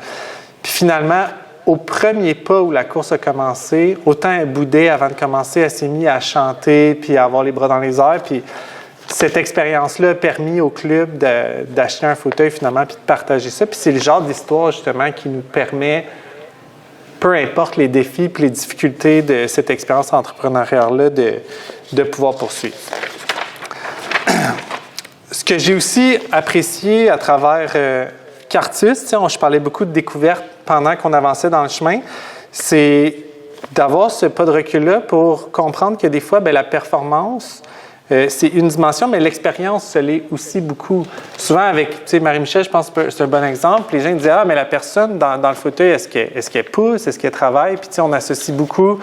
Puis finalement, au premier pas où la course a commencé, autant elle boudait avant de commencer, elle s'est mise à chanter puis à avoir les bras dans les airs. Puis cette expérience-là a permis au club d'acheter un fauteuil finalement puis de partager ça. Puis c'est le genre d'histoire justement qui nous permet, peu importe les défis puis les difficultés de cette expérience entrepreneuriale-là, de pouvoir poursuivre. Ce que j'ai aussi apprécié à travers Cartus, tu sais, je parlais beaucoup de découvertes pendant qu'on avançait dans le chemin, c'est d'avoir ce pas de recul-là pour comprendre que des fois, bien, la performance, c'est une dimension, mais l'expérience, ça l'est aussi beaucoup. Souvent, avec, tu sais, Marie-Michel, je pense que c'est un bon exemple. Les gens disent « Ah, mais la personne dans le fauteuil, est-ce qu'elle pousse? Est-ce qu'elle travaille? » Puis, tu sais, on associe beaucoup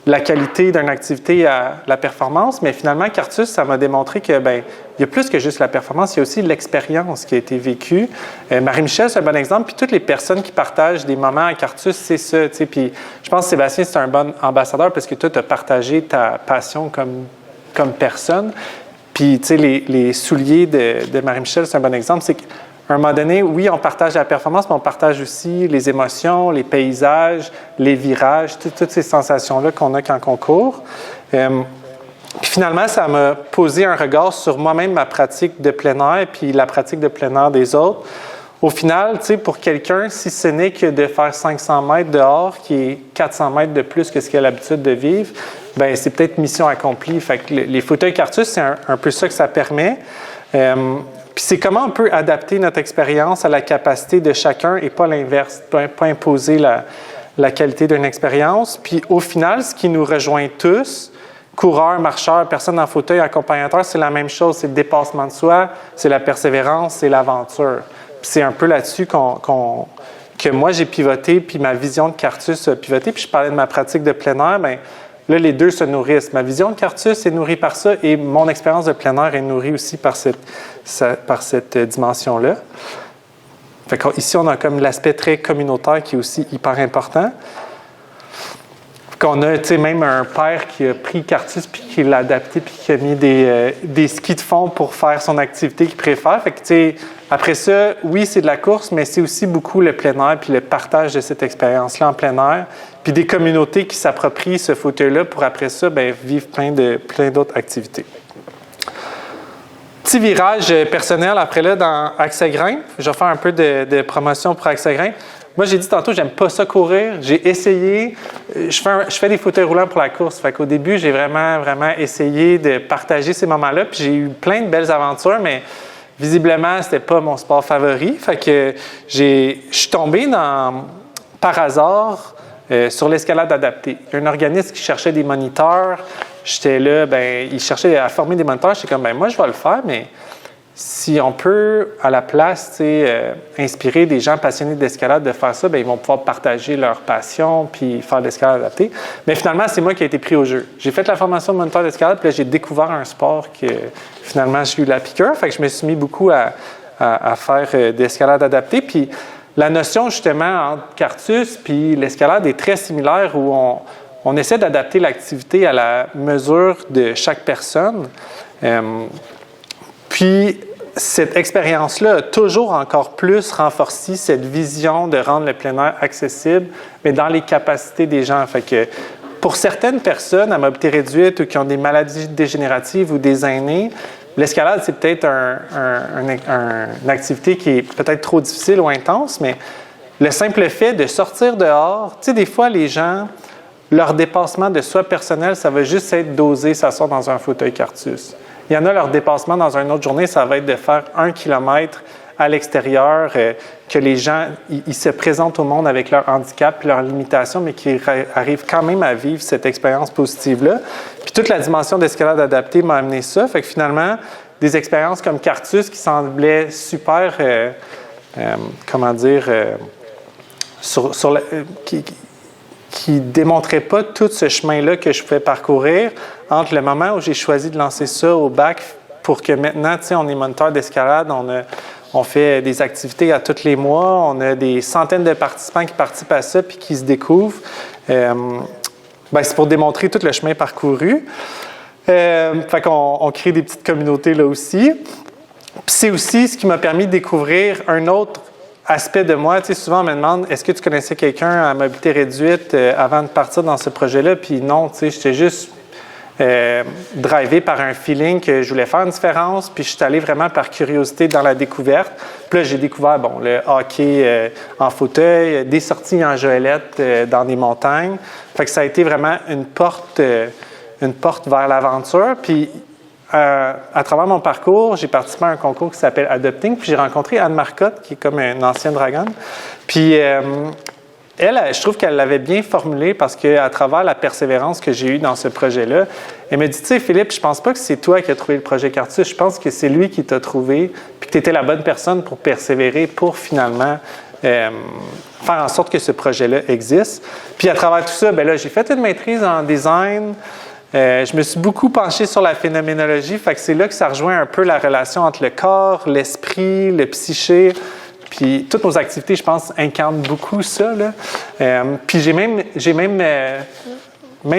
la qualité d'une activité à la performance, mais finalement, Cartus, ça m'a démontré que, bien, il y a plus que juste la performance, il y a aussi l'expérience qui a été vécue. Marie-Michel, c'est un bon exemple, puis toutes les personnes qui partagent des moments à Cartus, c'est ça, tu sais, puis je pense que Sébastien, c'est un bon ambassadeur parce que toi, tu as partagé ta passion comme personne, puis, tu sais, les souliers de Marie-Michel, c'est un bon exemple, c'est qu'à un moment donné, oui, on partage la performance, mais on partage aussi les émotions, les paysages, les virages, toutes ces sensations-là qu'on a quand on court. Puis finalement, ça m'a posé un regard sur moi-même, ma pratique de plein air, puis la pratique de plein air des autres. Au final, tu sais, pour quelqu'un, si ce n'est que de faire 500 mètres dehors, qui est 400 mètres de plus que ce qu'il a l'habitude de vivre, bien, c'est peut-être mission accomplie. Fait que les fauteuils Cartus, c'est un peu ça que ça permet. Puis c'est comment on peut adapter notre expérience à la capacité de chacun et pas l'inverse, pas imposer la qualité d'une expérience. Puis au final, ce qui nous rejoint tous, coureurs, marcheurs, personnes en fauteuil, accompagnateurs, c'est la même chose. C'est le dépassement de soi, c'est la persévérance, c'est l'aventure. Puis c'est un peu là-dessus que moi j'ai pivoté, puis ma vision de Cartus a pivoté. Puis je parlais de ma pratique de plein air, bien, là, les deux se nourrissent. Ma vision de Cartus est nourrie par ça et mon expérience de plein air est nourrie aussi par cette dimension-là. Fait qu'ici, on a comme l'aspect très communautaire qui est aussi hyper important. Qu'on a, tu sais, même un père qui a pris Cartus puis qui l'a adapté puis qui a mis des skis de fond pour faire son activité qu'il préfère. Fait que, tu sais, après ça, oui, c'est de la course, mais c'est aussi beaucoup le plein air puis le partage de cette expérience-là en plein air. Puis des communautés qui s'approprient ce fauteuil-là pour, après ça, bien, vivre plein d'autres activités. Petit virage personnel après là dans Axe à Grimpe. Je vais faire un peu de promotion pour Axe à Grimpe. Moi, j'ai dit tantôt, j'aime pas ça courir. J'ai essayé. Je fais des fauteuils roulants pour la course. Fait qu'au début, j'ai vraiment essayé de partager ces moments-là. Puis j'ai eu plein de belles aventures, mais visiblement, c'était pas mon sport favori. Fait que je suis tombé par hasard sur l'escalade adaptée. Il y a un organisme qui cherchait des moniteurs. J'étais là, bien, il cherchait à former des moniteurs. J'étais comme, bien, moi, je vais le faire, mais si on peut, à la place, inspirer des gens passionnés d'escalade de faire ça, bien, ils vont pouvoir partager leur passion puis faire de l'escalade adaptée. Mais finalement, c'est moi qui ai été pris au jeu. J'ai fait la formation de moniteur d'escalade, puis là, j'ai découvert un sport que finalement, j'ai eu la piqûre. Fait que je me suis mis beaucoup à faire d'escalade adaptée. Puis la notion, justement, entre Cartus puis l'escalade est très similaire où on essaie d'adapter l'activité à la mesure de chaque personne. Puis, cette expérience-là a toujours encore plus renforcé cette vision de rendre le plein air accessible, mais dans les capacités des gens. Fait que pour certaines personnes à mobilité réduite ou qui ont des maladies dégénératives ou des aînés, l'escalade, c'est peut-être une activité qui est peut-être trop difficile ou intense, mais le simple fait de sortir dehors, tu sais, des fois, les gens, leur dépassement de soi personnel, ça va juste être d'oser s'asseoir dans un fauteuil Cartus. Il y en a, leur dépassement dans une autre journée, ça va être de faire 1 kilomètre à l'extérieur, que les gens ils se présentent au monde avec leur handicap et leurs limitations, mais qui arrivent quand même à vivre cette expérience positive-là. Puis toute la dimension d'escalade adaptée m'a amené ça. Fait que finalement, des expériences comme Cartus qui semblaient super, qui démontrait pas tout ce chemin-là que je pouvais parcourir entre le moment où j'ai choisi de lancer ça au bac pour que maintenant, tu sais, on est moniteur d'escalade, on fait des activités à tous les mois, on a des centaines de participants qui participent à ça puis qui se découvrent. C'est pour démontrer tout le chemin parcouru. Fait qu'on crée des petites communautés là aussi. Puis c'est aussi ce qui m'a permis de découvrir un autre aspect de moi. Tu sais, souvent, on me demande, est-ce que tu connaissais quelqu'un à mobilité réduite avant de partir dans ce projet-là? Puis non, tu sais, j'étais juste drivé par un feeling que je voulais faire une différence, puis je suis allé vraiment par curiosité dans la découverte. Puis là, j'ai découvert, le hockey en fauteuil, des sorties en joëlette dans des montagnes. Fait que ça a été vraiment une porte vers l'aventure. Puis à travers mon parcours, j'ai participé à un concours qui s'appelle Adopting, puis j'ai rencontré Anne Marcotte, qui est comme une ancienne dragonne. Puis elle, je trouve qu'elle l'avait bien formulé parce qu'à travers la persévérance que j'ai eue dans ce projet-là, elle m'a dit, tu sais, Philippe, je pense pas que c'est toi qui as trouvé le projet Cartus, je pense que c'est lui qui t'a trouvé, puis que tu étais la bonne personne pour persévérer, pour finalement faire en sorte que ce projet-là existe. Puis à travers tout ça, là, j'ai fait une maîtrise en design. Je me suis beaucoup penché sur la phénoménologie, fait que c'est là que ça rejoint un peu la relation entre le corps, l'esprit, le psyché. Puis toutes nos activités, je pense, incarnent beaucoup ça, là. Puis j'ai même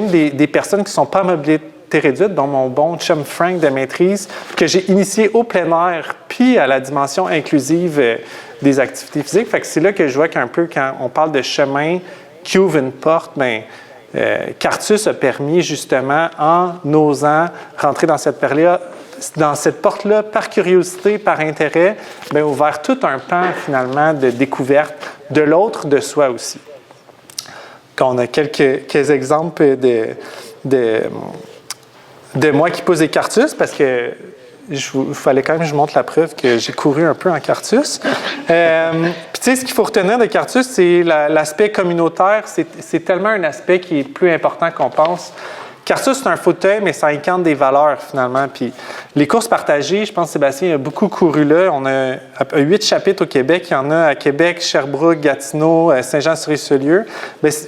des personnes qui ne sont pas à mobilité réduite, dont mon bon chum Frank de maîtrise, que j'ai initié au plein air, puis à la dimension inclusive des activités physiques. Fait que c'est là que je vois qu'un peu, quand on parle de chemin qui ouvre une porte, Cartus a permis justement, en osant rentrer dans cette porte-là, par curiosité, par intérêt, ouvert tout un pan, finalement, de découverte de l'autre, de soi aussi. On a quelques exemples de moi qui pose des Cartus, parce que il fallait quand même que je montre la preuve que j'ai couru un peu en Cartus. Puis tu sais, ce qu'il faut retenir de Cartus, c'est l'aspect communautaire. C'est tellement un aspect qui est plus important qu'on pense. Cartus, c'est un fauteuil, mais ça incarne des valeurs, finalement. Puis les courses partagées, je pense que Sébastien a beaucoup couru là. On a 8 chapitres au Québec. Il y en a à Québec, Sherbrooke, Gatineau, Saint-Jean-sur-Richelieu.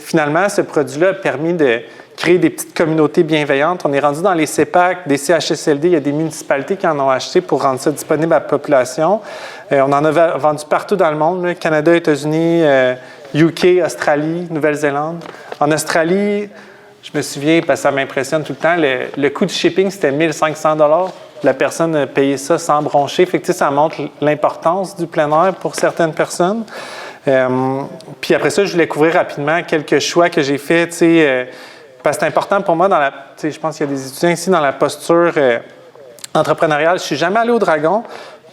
Finalement, ce produit-là a permis de créer des petites communautés bienveillantes. On est rendu dans les CEPAC, des CHSLD. Il y a des municipalités qui en ont acheté pour rendre ça disponible à la population. On en a vendu partout dans le monde, Canada, États-Unis, UK, Australie, Nouvelle-Zélande. En Australie, je me souviens, parce que ça m'impressionne tout le temps, le coût du shipping, c'était 1 500 $. La personne a payé ça sans broncher. Fait que, ça montre l'importance du plein air pour certaines personnes. Puis après ça, je voulais couvrir rapidement quelques choix que j'ai faits, parce que c'est important pour moi, je pense qu'il y a des étudiants ici dans la posture entrepreneuriale. Je ne suis jamais allé au Dragon.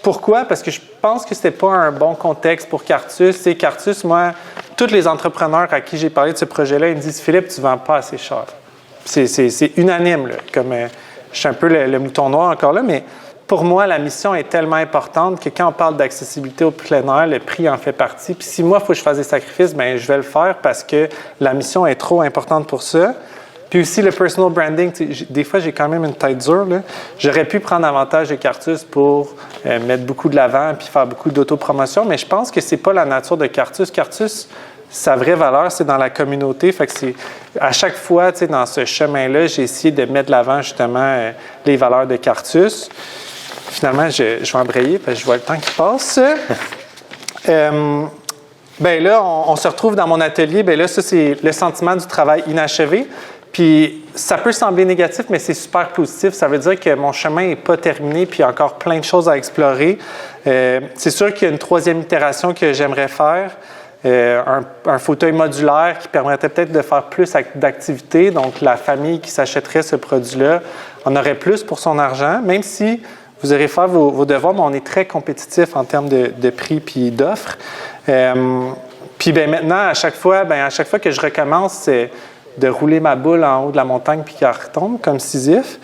Pourquoi? Parce que je pense que ce n'était pas un bon contexte pour Cartus. Cartus, moi, tous les entrepreneurs à qui j'ai parlé de ce projet-là, ils me disent « Philippe, tu ne vends pas assez cher. » C'est unanime, là, comme je suis un peu le mouton noir encore là, mais pour moi, la mission est tellement importante que quand on parle d'accessibilité au plein air, le prix en fait partie. Puis si moi, il faut que je fasse des sacrifices, je vais le faire parce que la mission est trop importante pour ça. Puis aussi, le personal branding, des fois, j'ai quand même une tête dure. Là. J'aurais pu prendre avantage de Cartus pour mettre beaucoup de l'avant puis faire beaucoup d'autopromotion, mais je pense que c'est pas la nature de Cartus. Cartus, sa vraie valeur, c'est dans la communauté. Fait que c'est, à chaque fois, dans ce chemin-là, j'ai essayé de mettre de l'avant, justement, les valeurs de Cartus. Finalement, je vais embrayer parce que je vois le temps qui passe. Bien là, on se retrouve dans mon atelier. Bien là, ça, c'est le sentiment du travail inachevé. Puis ça peut sembler négatif, mais c'est super positif. Ça veut dire que mon chemin n'est pas terminé, puis il y a encore plein de choses à explorer. C'est sûr qu'il y a une troisième itération que j'aimerais faire. Un fauteuil modulaire qui permettrait peut-être de faire plus d'activités. Donc, la famille qui s'achèterait ce produit-là en aurait plus pour son argent, même si vous aurez fait vos devoirs, mais on est très compétitif en termes de prix puis d'offres. Puis bien, maintenant, à chaque fois que je recommence, c'est de rouler ma boule en haut de la montagne puis qu'elle retombe, comme Sisyphe.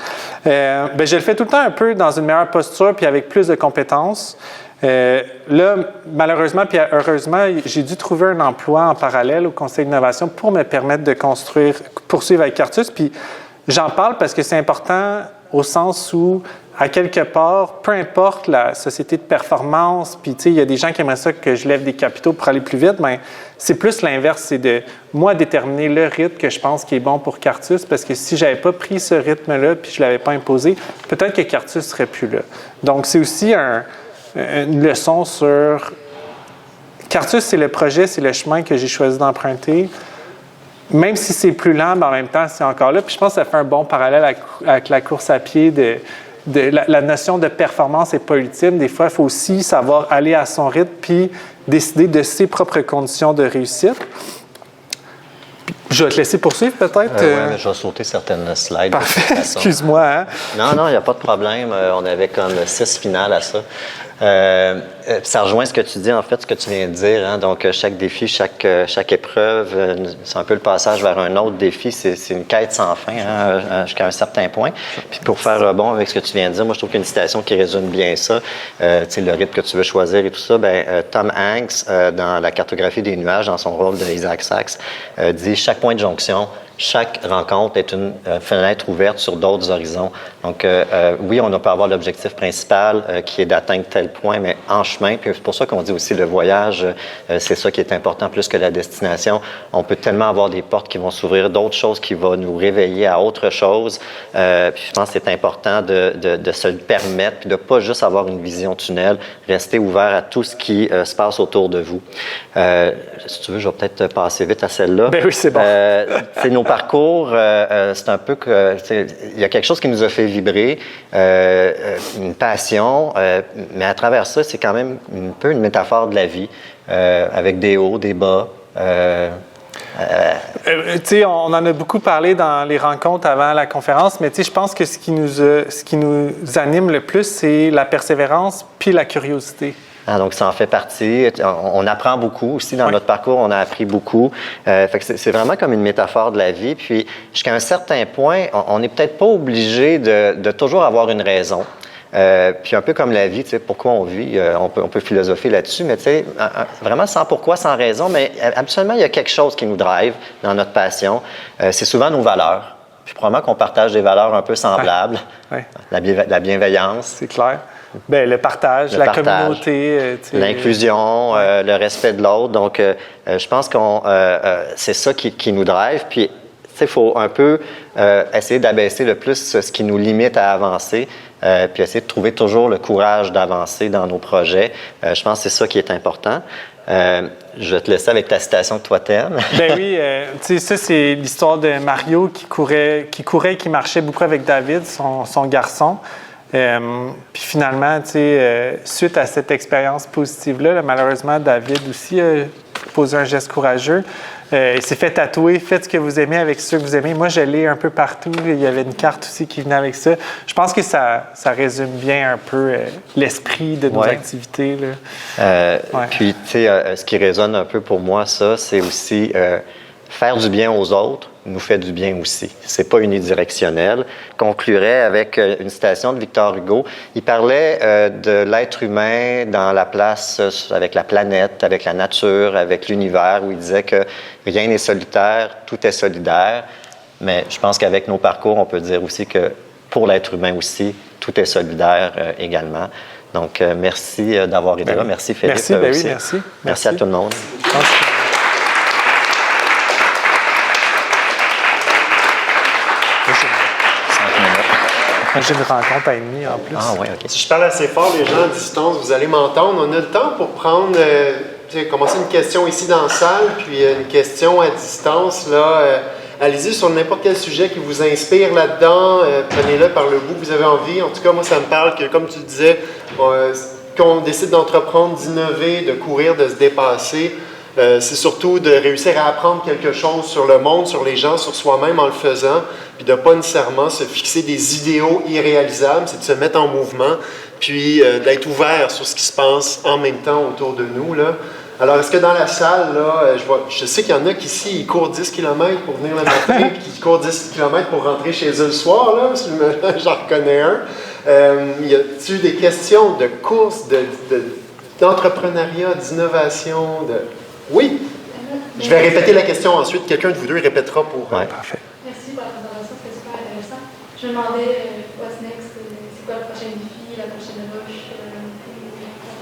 Bien, je le fais tout le temps un peu dans une meilleure posture puis avec plus de compétences. Là, malheureusement puis heureusement, j'ai dû trouver un emploi en parallèle au Conseil d'innovation pour me permettre de poursuivre avec Cartus. Puis j'en parle parce que c'est important au sens où, à quelque part, peu importe la société de performance, puis tu sais, il y a des gens qui aimeraient ça que je lève des capitaux pour aller plus vite, mais c'est plus l'inverse, c'est de, moi, déterminer le rythme que je pense qui est bon pour Cartus, parce que si je n'avais pas pris ce rythme-là, puis je ne l'avais pas imposé, peut-être que Cartus ne serait plus là. Donc, c'est aussi une leçon sur... Cartus, c'est le projet, c'est le chemin que j'ai choisi d'emprunter. Même si c'est plus lent, mais en même temps, c'est encore là. Puis je pense que ça fait un bon parallèle avec la course à pied. La notion de performance n'est pas ultime. Des fois, il faut aussi savoir aller à son rythme puis décider de ses propres conditions de réussite. Je vais te laisser poursuivre, peut-être. Oui, mais je vais sauter certaines slides. Parfait. Excuse-moi. Hein? Non, il n'y a pas de problème. On avait comme 6 finales à ça. Ça rejoint ce que tu dis, en fait, ce que tu viens de dire. Hein? Donc, chaque défi, chaque épreuve, c'est un peu le passage vers un autre défi. C'est une quête sans fin, hein, jusqu'à un certain point. Puis pour faire rebond avec ce que tu viens de dire, moi, je trouve qu'une citation qui résume bien ça, tu sais, le rythme que tu veux choisir et tout ça, Tom Hanks, dans la cartographie des nuages, dans son rôle d'Isaac Sachs, dit « Chaque point de jonction, chaque rencontre est une fenêtre ouverte sur d'autres horizons. » Donc, oui, on peut avoir l'objectif principal qui est d'atteindre tel point, mais en chemin. Puis c'est pour ça qu'on dit aussi le voyage, c'est ça qui est important plus que la destination. On peut tellement avoir des portes qui vont s'ouvrir, d'autres choses qui vont nous réveiller à autre chose. Puis je pense que c'est important de se le permettre, puis de ne pas juste avoir une vision tunnel, rester ouvert à tout ce qui se passe autour de vous. Si tu veux, je vais peut-être passer vite à celle-là. Ben oui, c'est bon. C'est nos parcours, c'est un peu que... Il y a quelque chose qui nous a fait vibrer, une passion, mais à travers ça, c'est quand même un peu une métaphore de la vie, avec des hauts, des bas. Tu sais, on en a beaucoup parlé dans les rencontres avant la conférence, mais tu sais, je pense que ce qui nous anime le plus, c'est la persévérance puis la curiosité. Ah, donc, ça en fait partie. On apprend beaucoup aussi dans notre parcours. On a appris beaucoup. Fait que c'est vraiment comme une métaphore de la vie. Puis, jusqu'à un certain point, on n'est peut-être pas obligé de toujours avoir une raison. Puis, un peu comme la vie, tu sais, pourquoi on vit, on peut philosopher là-dessus, mais tu sais, vraiment sans pourquoi, sans raison, mais absolument, il y a quelque chose qui nous drive dans notre passion. C'est souvent nos valeurs. Puis, probablement qu'on partage des valeurs un peu semblables. Ouais. La bienveillance. C'est clair. Bien, le partage, la communauté. L'inclusion, le respect de l'autre. Donc, je pense que c'est ça qui nous drive. Puis, tu sais, il faut un peu essayer d'abaisser le plus ce qui nous limite à avancer, puis essayer de trouver toujours le courage d'avancer dans nos projets. Je pense que c'est ça qui est important. Je vais te laisser avec ta citation que toi t'aimes. Ben oui, tu sais, ça, c'est l'histoire de Mario qui courait, qui marchait beaucoup avec David, son garçon. Puis finalement, tu sais, suite à cette expérience positive-là, malheureusement, David aussi a posé un geste courageux. Il s'est fait tatouer, faites ce que vous aimez avec ceux que vous aimez. Moi, je l'ai un peu partout. Il y avait une carte aussi qui venait avec ça. Je pense que ça résume bien un peu l'esprit de nos activités. Là. Puis, tu sais, ce qui résonne un peu pour moi, ça, c'est aussi faire du bien aux autres nous fait du bien aussi. C'est pas unidirectionnel. Je conclurai avec une citation de Victor Hugo. Il parlait de l'être humain dans la place avec la planète, avec la nature, avec l'univers, où il disait que rien n'est solitaire, tout est solidaire. Mais je pense qu'avec nos parcours, on peut dire aussi que pour l'être humain aussi, tout est solidaire également. Donc, merci d'avoir été là. Merci, Philippe. Merci, ben oui, merci. Merci à tout le monde. J'ai une rencontre à demi en plus. Ah, ouais, OK. Si je parle assez fort, les gens à distance, vous allez m'entendre. On a le temps pour prendre, commencer une question ici dans la salle, puis une question à distance. Là, allez-y sur n'importe quel sujet qui vous inspire là-dedans. Prenez-le par le bout que vous avez envie. En tout cas, moi, ça me parle que, comme tu disais, qu'on décide d'entreprendre, d'innover, de courir, de se dépasser, c'est surtout de réussir à apprendre quelque chose sur le monde, sur les gens, sur soi-même en le faisant, puis de ne pas nécessairement se fixer des idéaux irréalisables, c'est de se mettre en mouvement, puis d'être ouvert sur ce qui se passe en même temps autour de nous, là. Alors, est-ce que dans la salle, là, je sais qu'il y en a qui ici, ils courent 10 km pour venir le matin, puis qui courent 10 km pour rentrer chez eux le soir, là, j'en reconnais un. Y a-t-il des questions de course, d'entrepreneuriat, d'innovation, Oui. Je vais répéter la question ensuite. Quelqu'un de vous deux répétera pour... Ouais. Parfait. Merci pour la présentation, c'était super intéressant. Je me demandais, what's next, c'est quoi le prochain défi, la prochaine roche?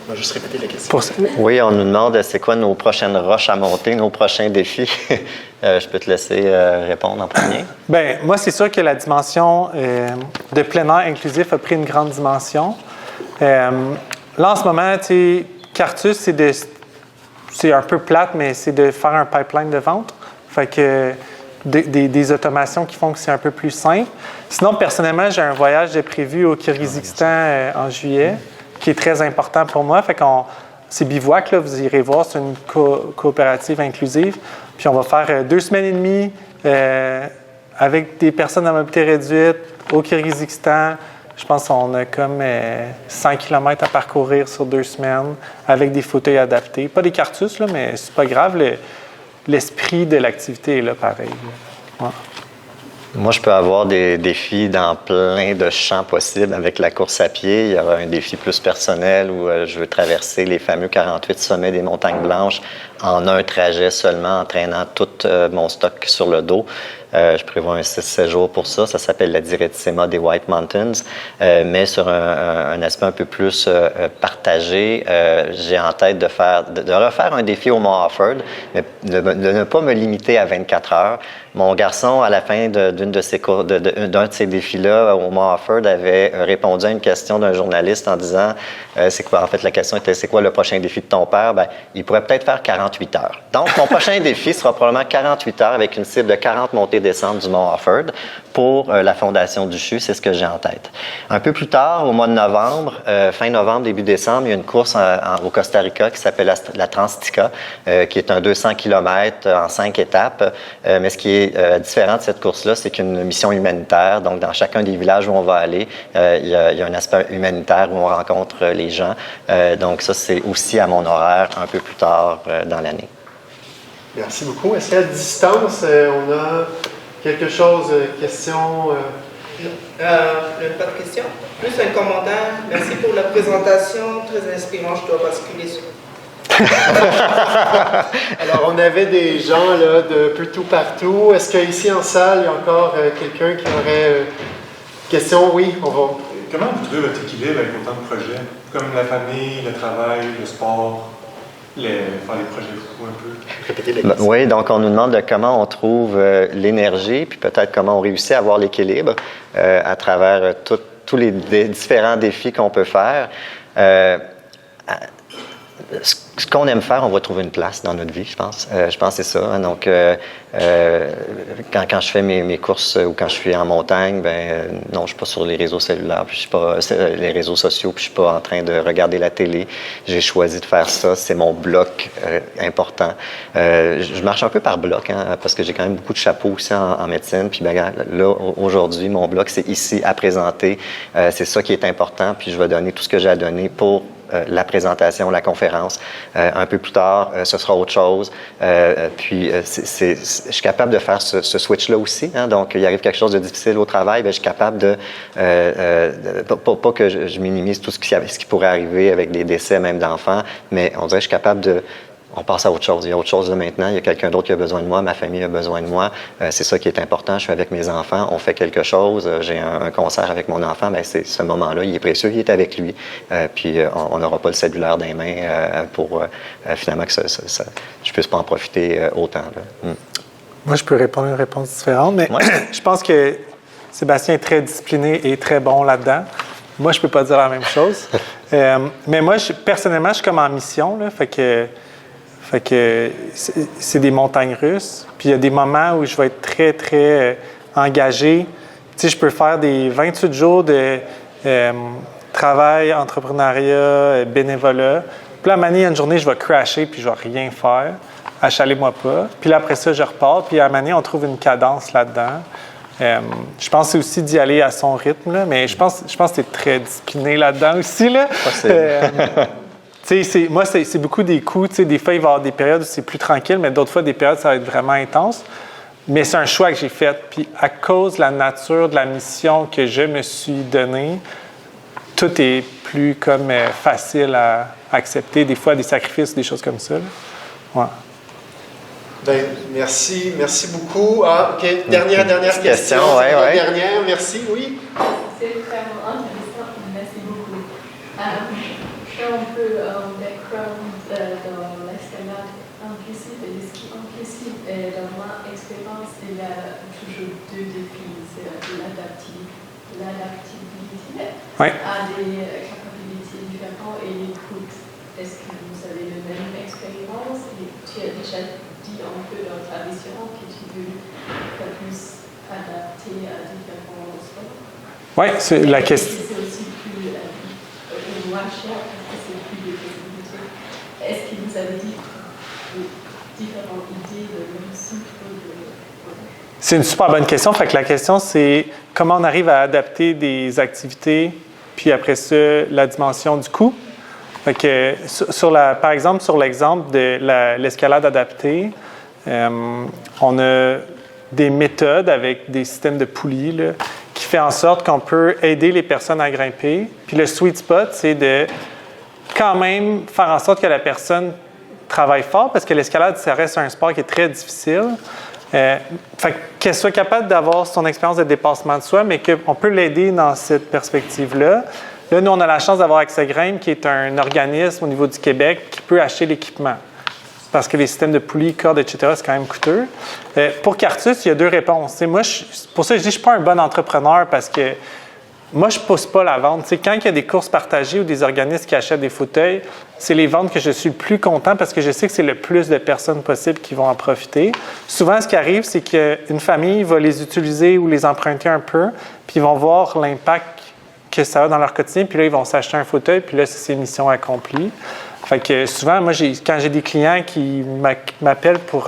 On va juste répéter la question. Oui, on nous demande c'est quoi nos prochaines roches à monter, nos prochains défis. Je peux te laisser répondre en premier. Bien, moi, c'est sûr que la dimension de plein air inclusif a pris une grande dimension. Là, en ce moment, tu sais, Cartus, c'est un peu plate, mais c'est de faire un pipeline de vente. Fait que des automations qui font que c'est un peu plus simple. Sinon, personnellement, j'ai un voyage de prévu au Kirghizistan en juillet, qui est très important pour moi. Fait qu'on, c'est Bivouac, là, vous irez voir, c'est une coopérative inclusive. Puis on va faire 2 semaines et demie avec des personnes à mobilité réduite au Kirghizistan. Je pense qu'on a comme 100 km à parcourir sur 2 semaines avec des fauteuils adaptés. Pas des Cartus, là, mais c'est pas grave. L'esprit de l'activité est là pareil. Ouais. Moi, je peux avoir des défis dans plein de champs possibles. Avec la course à pied, il y aura un défi plus personnel où je veux traverser les fameux 48 sommets des Montagnes Blanches en un trajet seulement, en traînant tout mon stock sur le dos. Je prévois un 6-7 jours pour ça. Ça s'appelle la Diretissima des White Mountains. Mais sur un aspect un peu plus partagé, j'ai en tête de refaire un défi au Mont Offord, mais de ne pas me limiter à 24 heures. Mon garçon, à la fin d'un de ces défis-là, au Mont Offord, avait répondu à une question d'un journaliste en disant c'est quoi, en fait, la question était c'est quoi le prochain défi de ton père? Bien, il pourrait peut-être faire 48 heures. Donc, mon prochain défi sera probablement 48 heures avec une cible de 40 montées-descentes du Mont Offord pour la Fondation du CHU. C'est ce que j'ai en tête. Un peu plus tard, au mois de novembre, fin novembre, début décembre, il y a une course au Costa Rica qui s'appelle la Transtica, qui est un 200 km en 5 étapes. Mais ce qui est différent de cette course-là, c'est qu'une mission humanitaire. Donc, dans chacun des villages où on va aller, il y a un aspect humanitaire où on rencontre les gens. Donc, ça, c'est aussi à mon horaire un peu plus tard dans l'année. Merci beaucoup. Est-ce qu'à distance, on a quelque chose, question? Pas de question. Plus un commentaire. Merci pour la présentation. Très inspirant. Je dois basculer sur. Alors, on avait des gens là, de peu partout. Est-ce qu'ici en salle, il y a encore quelqu'un qui aurait question? Oui, on va. Comment vous trouvez votre équilibre avec autant de projets? Comme la famille, le travail, le sport, faire les projets fous un peu? Répétez la question. Oui, donc on nous demande de comment on trouve l'énergie, puis peut-être comment on réussit à avoir l'équilibre à travers tous les différents défis qu'on peut faire. Ce qu'on aime faire, on va trouver une place dans notre vie, je pense. Je pense que c'est ça. Hein. Donc, quand je fais mes courses ou quand je suis en montagne, non, je ne suis pas sur les réseaux cellulaires, puis je suis pas les réseaux sociaux, puis je ne suis pas en train de regarder la télé. J'ai choisi de faire ça. C'est mon bloc important. Je marche un peu par bloc, hein, parce que j'ai quand même beaucoup de chapeaux aussi en médecine. Puis là, aujourd'hui, mon bloc, c'est ici à présenter. C'est ça qui est important. Puis je vais donner tout ce que j'ai à donner pour la présentation, la conférence. Un peu plus tard, ce sera autre chose. Puis, je suis capable de faire ce switch-là aussi. Hein? Donc, il arrive quelque chose de difficile au travail, bien, je suis capable de... pas que je minimise tout ce qui pourrait arriver avec des décès même d'enfants, mais on dirait que je suis capable on passe à autre chose. Il y a autre chose de maintenant. Il y a quelqu'un d'autre qui a besoin de moi. Ma famille a besoin de moi. C'est ça qui est important. Je suis avec mes enfants. On fait quelque chose. J'ai un concert avec mon enfant. Bien, c'est ce moment-là. Il est précieux. Il est avec lui. Puis, on n'aura pas le cellulaire dans les mains pour finalement que je ne puisse pas en profiter autant. Là. Moi, je peux répondre une réponse différente, mais je pense que Sébastien est très discipliné et très bon là-dedans. Moi, je ne peux pas dire la même chose. Mais moi, personnellement, je suis comme en mission. Là, fait que c'est des montagnes russes. Puis il y a des moments où je vais être très, très engagé. Tu sais, je peux faire des 28 jours de travail, entrepreneuriat, bénévolat. Puis là, à un moment donné, il y a une journée, je vais crasher puis je ne vais rien faire. Achalez-moi pas. Puis là, après ça, je repars. Puis à un moment donné, on trouve une cadence là-dedans. Je pense aussi d'y aller à son rythme, là, mais je pense que tu es très discipliné là-dedans aussi. Là. Moi, c'est beaucoup des coups. Des fois, il va y avoir des périodes où c'est plus tranquille, mais d'autres fois, des périodes, ça va être vraiment intense. Mais c'est un choix que j'ai fait. Puis à cause de la nature de la mission que je me suis donnée, tout est plus comme facile à accepter. Des fois, des sacrifices, des choses comme ça. Là. Ouais. Ben, merci beaucoup. Ah, OK. Dernière question. Dernière, merci, oui. C'est vraiment intéressant. Merci beaucoup. Faire un peu background dans l'escalade inclusive et le ski inclusif. Dans ma expérience, il y a toujours deux défis. C'est l'adaptabilité à des capacités différentes et l'écoute. Est-ce que vous avez la même expérience? Et tu as déjà dit un peu dans ta vision que tu veux plus adapter à différents sports. Oui, c'est la question. C'est aussi plus moins cher parce que c'est plus de possibilités. Est-ce que vous avez dit différentes idées de réussite? C'est une super bonne question. Fait que la question, c'est comment on arrive à adapter des activités, puis après ça, la dimension du coût. Fait que par exemple, sur l'exemple de l'escalade adaptée, on a des méthodes avec des systèmes de poulies là, qui fait en sorte qu'on peut aider les personnes à grimper. Puis le sweet spot, c'est de quand même faire en sorte que la personne travaille fort, parce que l'escalade, ça reste un sport qui est très difficile. Fait qu'elle soit capable d'avoir son expérience de dépassement de soi, mais qu'on peut l'aider dans cette perspective-là. Là, nous, on a la chance d'avoir Accès Grimpe, qui est un organisme au niveau du Québec qui peut acheter l'équipement. Parce que les systèmes de poulies, cordes, etc., c'est quand même coûteux. Pour Cartus, il y a deux réponses. Moi, pour ça, je dis que je ne suis pas un bon entrepreneur parce que moi, je ne pousse pas la vente. Quand il y a des courses partagées ou des organismes qui achètent des fauteuils, c'est les ventes que je suis le plus content parce que je sais que c'est le plus de personnes possible qui vont en profiter. Souvent, ce qui arrive, c'est qu'une famille va les utiliser ou les emprunter un peu, puis ils vont voir l'impact que ça a dans leur quotidien, puis là, ils vont s'acheter un fauteuil, puis là, c'est mission accomplie. Fait que souvent, moi, quand j'ai des clients qui m'appellent pour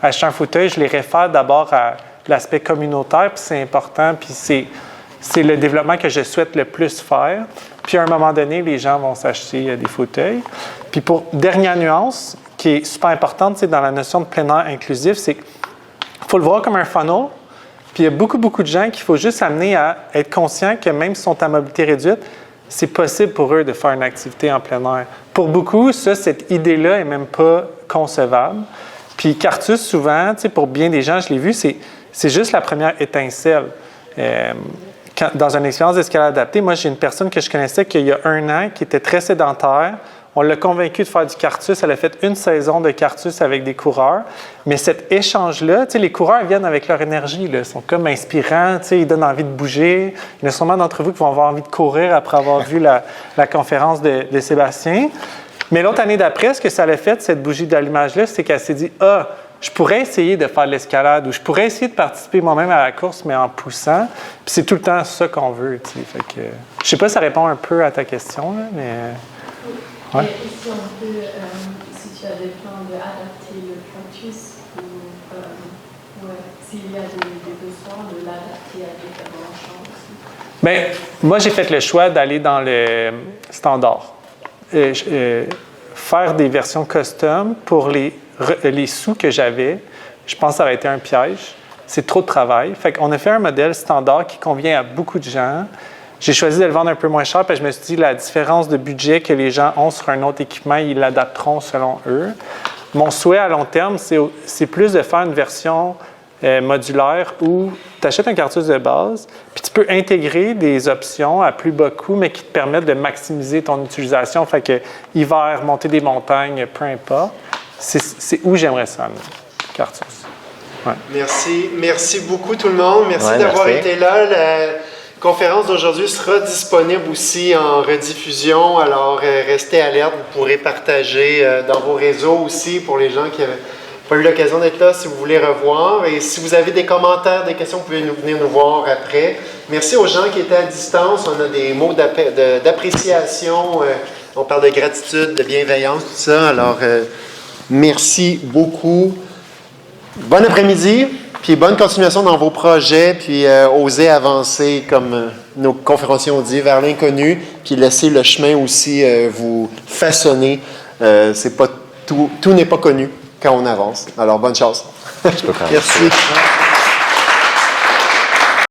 acheter un fauteuil, je les réfère d'abord à l'aspect communautaire, puis c'est important, puis c'est le développement que je souhaite le plus faire. Puis à un moment donné, les gens vont s'acheter des fauteuils. Puis pour dernière nuance, qui est super importante dans la notion de plein air inclusif, c'est qu'il faut le voir comme un funnel. Puis il y a beaucoup de gens qu'il faut juste amener à être conscients que même s'ils sont à mobilité réduite, c'est possible pour eux de faire une activité en plein air. Pour beaucoup, cette idée-là n'est même pas concevable. Puis Cartus, souvent, pour bien des gens, je l'ai vu, c'est juste la première étincelle. Dans une expérience d'escalade adaptée, moi, j'ai une personne que je connaissais qu'il y a 1 an qui était très sédentaire. On l'a convaincu de faire du Cartus. Elle a fait une saison de Cartus avec des coureurs. Mais cet échange-là, les coureurs viennent avec leur énergie. Là. Ils sont comme inspirants. Ils donnent envie de bouger. Il y en a sûrement d'entre vous qui vont avoir envie de courir après avoir vu la conférence de Sébastien. Mais l'autre année d'après, ce que ça a fait, cette bougie d'allumage-là, c'est qu'elle s'est dit « Ah, je pourrais essayer de faire de l'escalade ou je pourrais essayer de participer moi-même à la course, mais en poussant. » Puis c'est tout le temps ça qu'on veut. Fait que, je ne sais pas si ça répond un peu à ta question, là, mais... Ouais. Et si on peut, si tu as des plans d'adapter le Cartus ou s'il y a des besoins de l'adapter à différents champs aussi? Bien, moi, j'ai fait le choix d'aller dans le standard. Faire des versions custom pour les sous que j'avais, je pense que ça aurait été un piège. C'est trop de travail. Fait qu'on a fait un modèle standard qui convient à beaucoup de gens. j'ai choisi de le vendre un peu moins cher parce que je me suis dit la différence de budget que les gens ont sur un autre équipement, ils l'adapteront selon eux. Mon souhait à long terme, c'est plus de faire une version modulaire où tu achètes un cartouche de base, puis tu peux intégrer des options à plus bas coût, mais qui te permettent de maximiser ton utilisation. Fait que hiver, monter des montagnes, peu importe. C'est où j'aimerais ça, le cartouche. Ouais. Merci beaucoup tout le monde. Merci d'avoir été là. La conférence d'aujourd'hui sera disponible aussi en rediffusion. Alors, restez alerte. Vous pourrez partager dans vos réseaux aussi pour les gens qui n'avaient pas eu l'occasion d'être là si vous voulez revoir. Et si vous avez des commentaires, des questions, vous pouvez venir nous voir après. Merci aux gens qui étaient à distance. On a des mots d'appréciation. On parle de gratitude, de bienveillance, tout ça. Alors, merci beaucoup. Bon après-midi, puis bonne continuation dans vos projets, puis osez avancer, comme nos conférenciers ont dit, vers l'inconnu, puis laissez le chemin aussi vous façonner. C'est pas tout n'est pas connu quand on avance. Alors, bonne chance. Merci.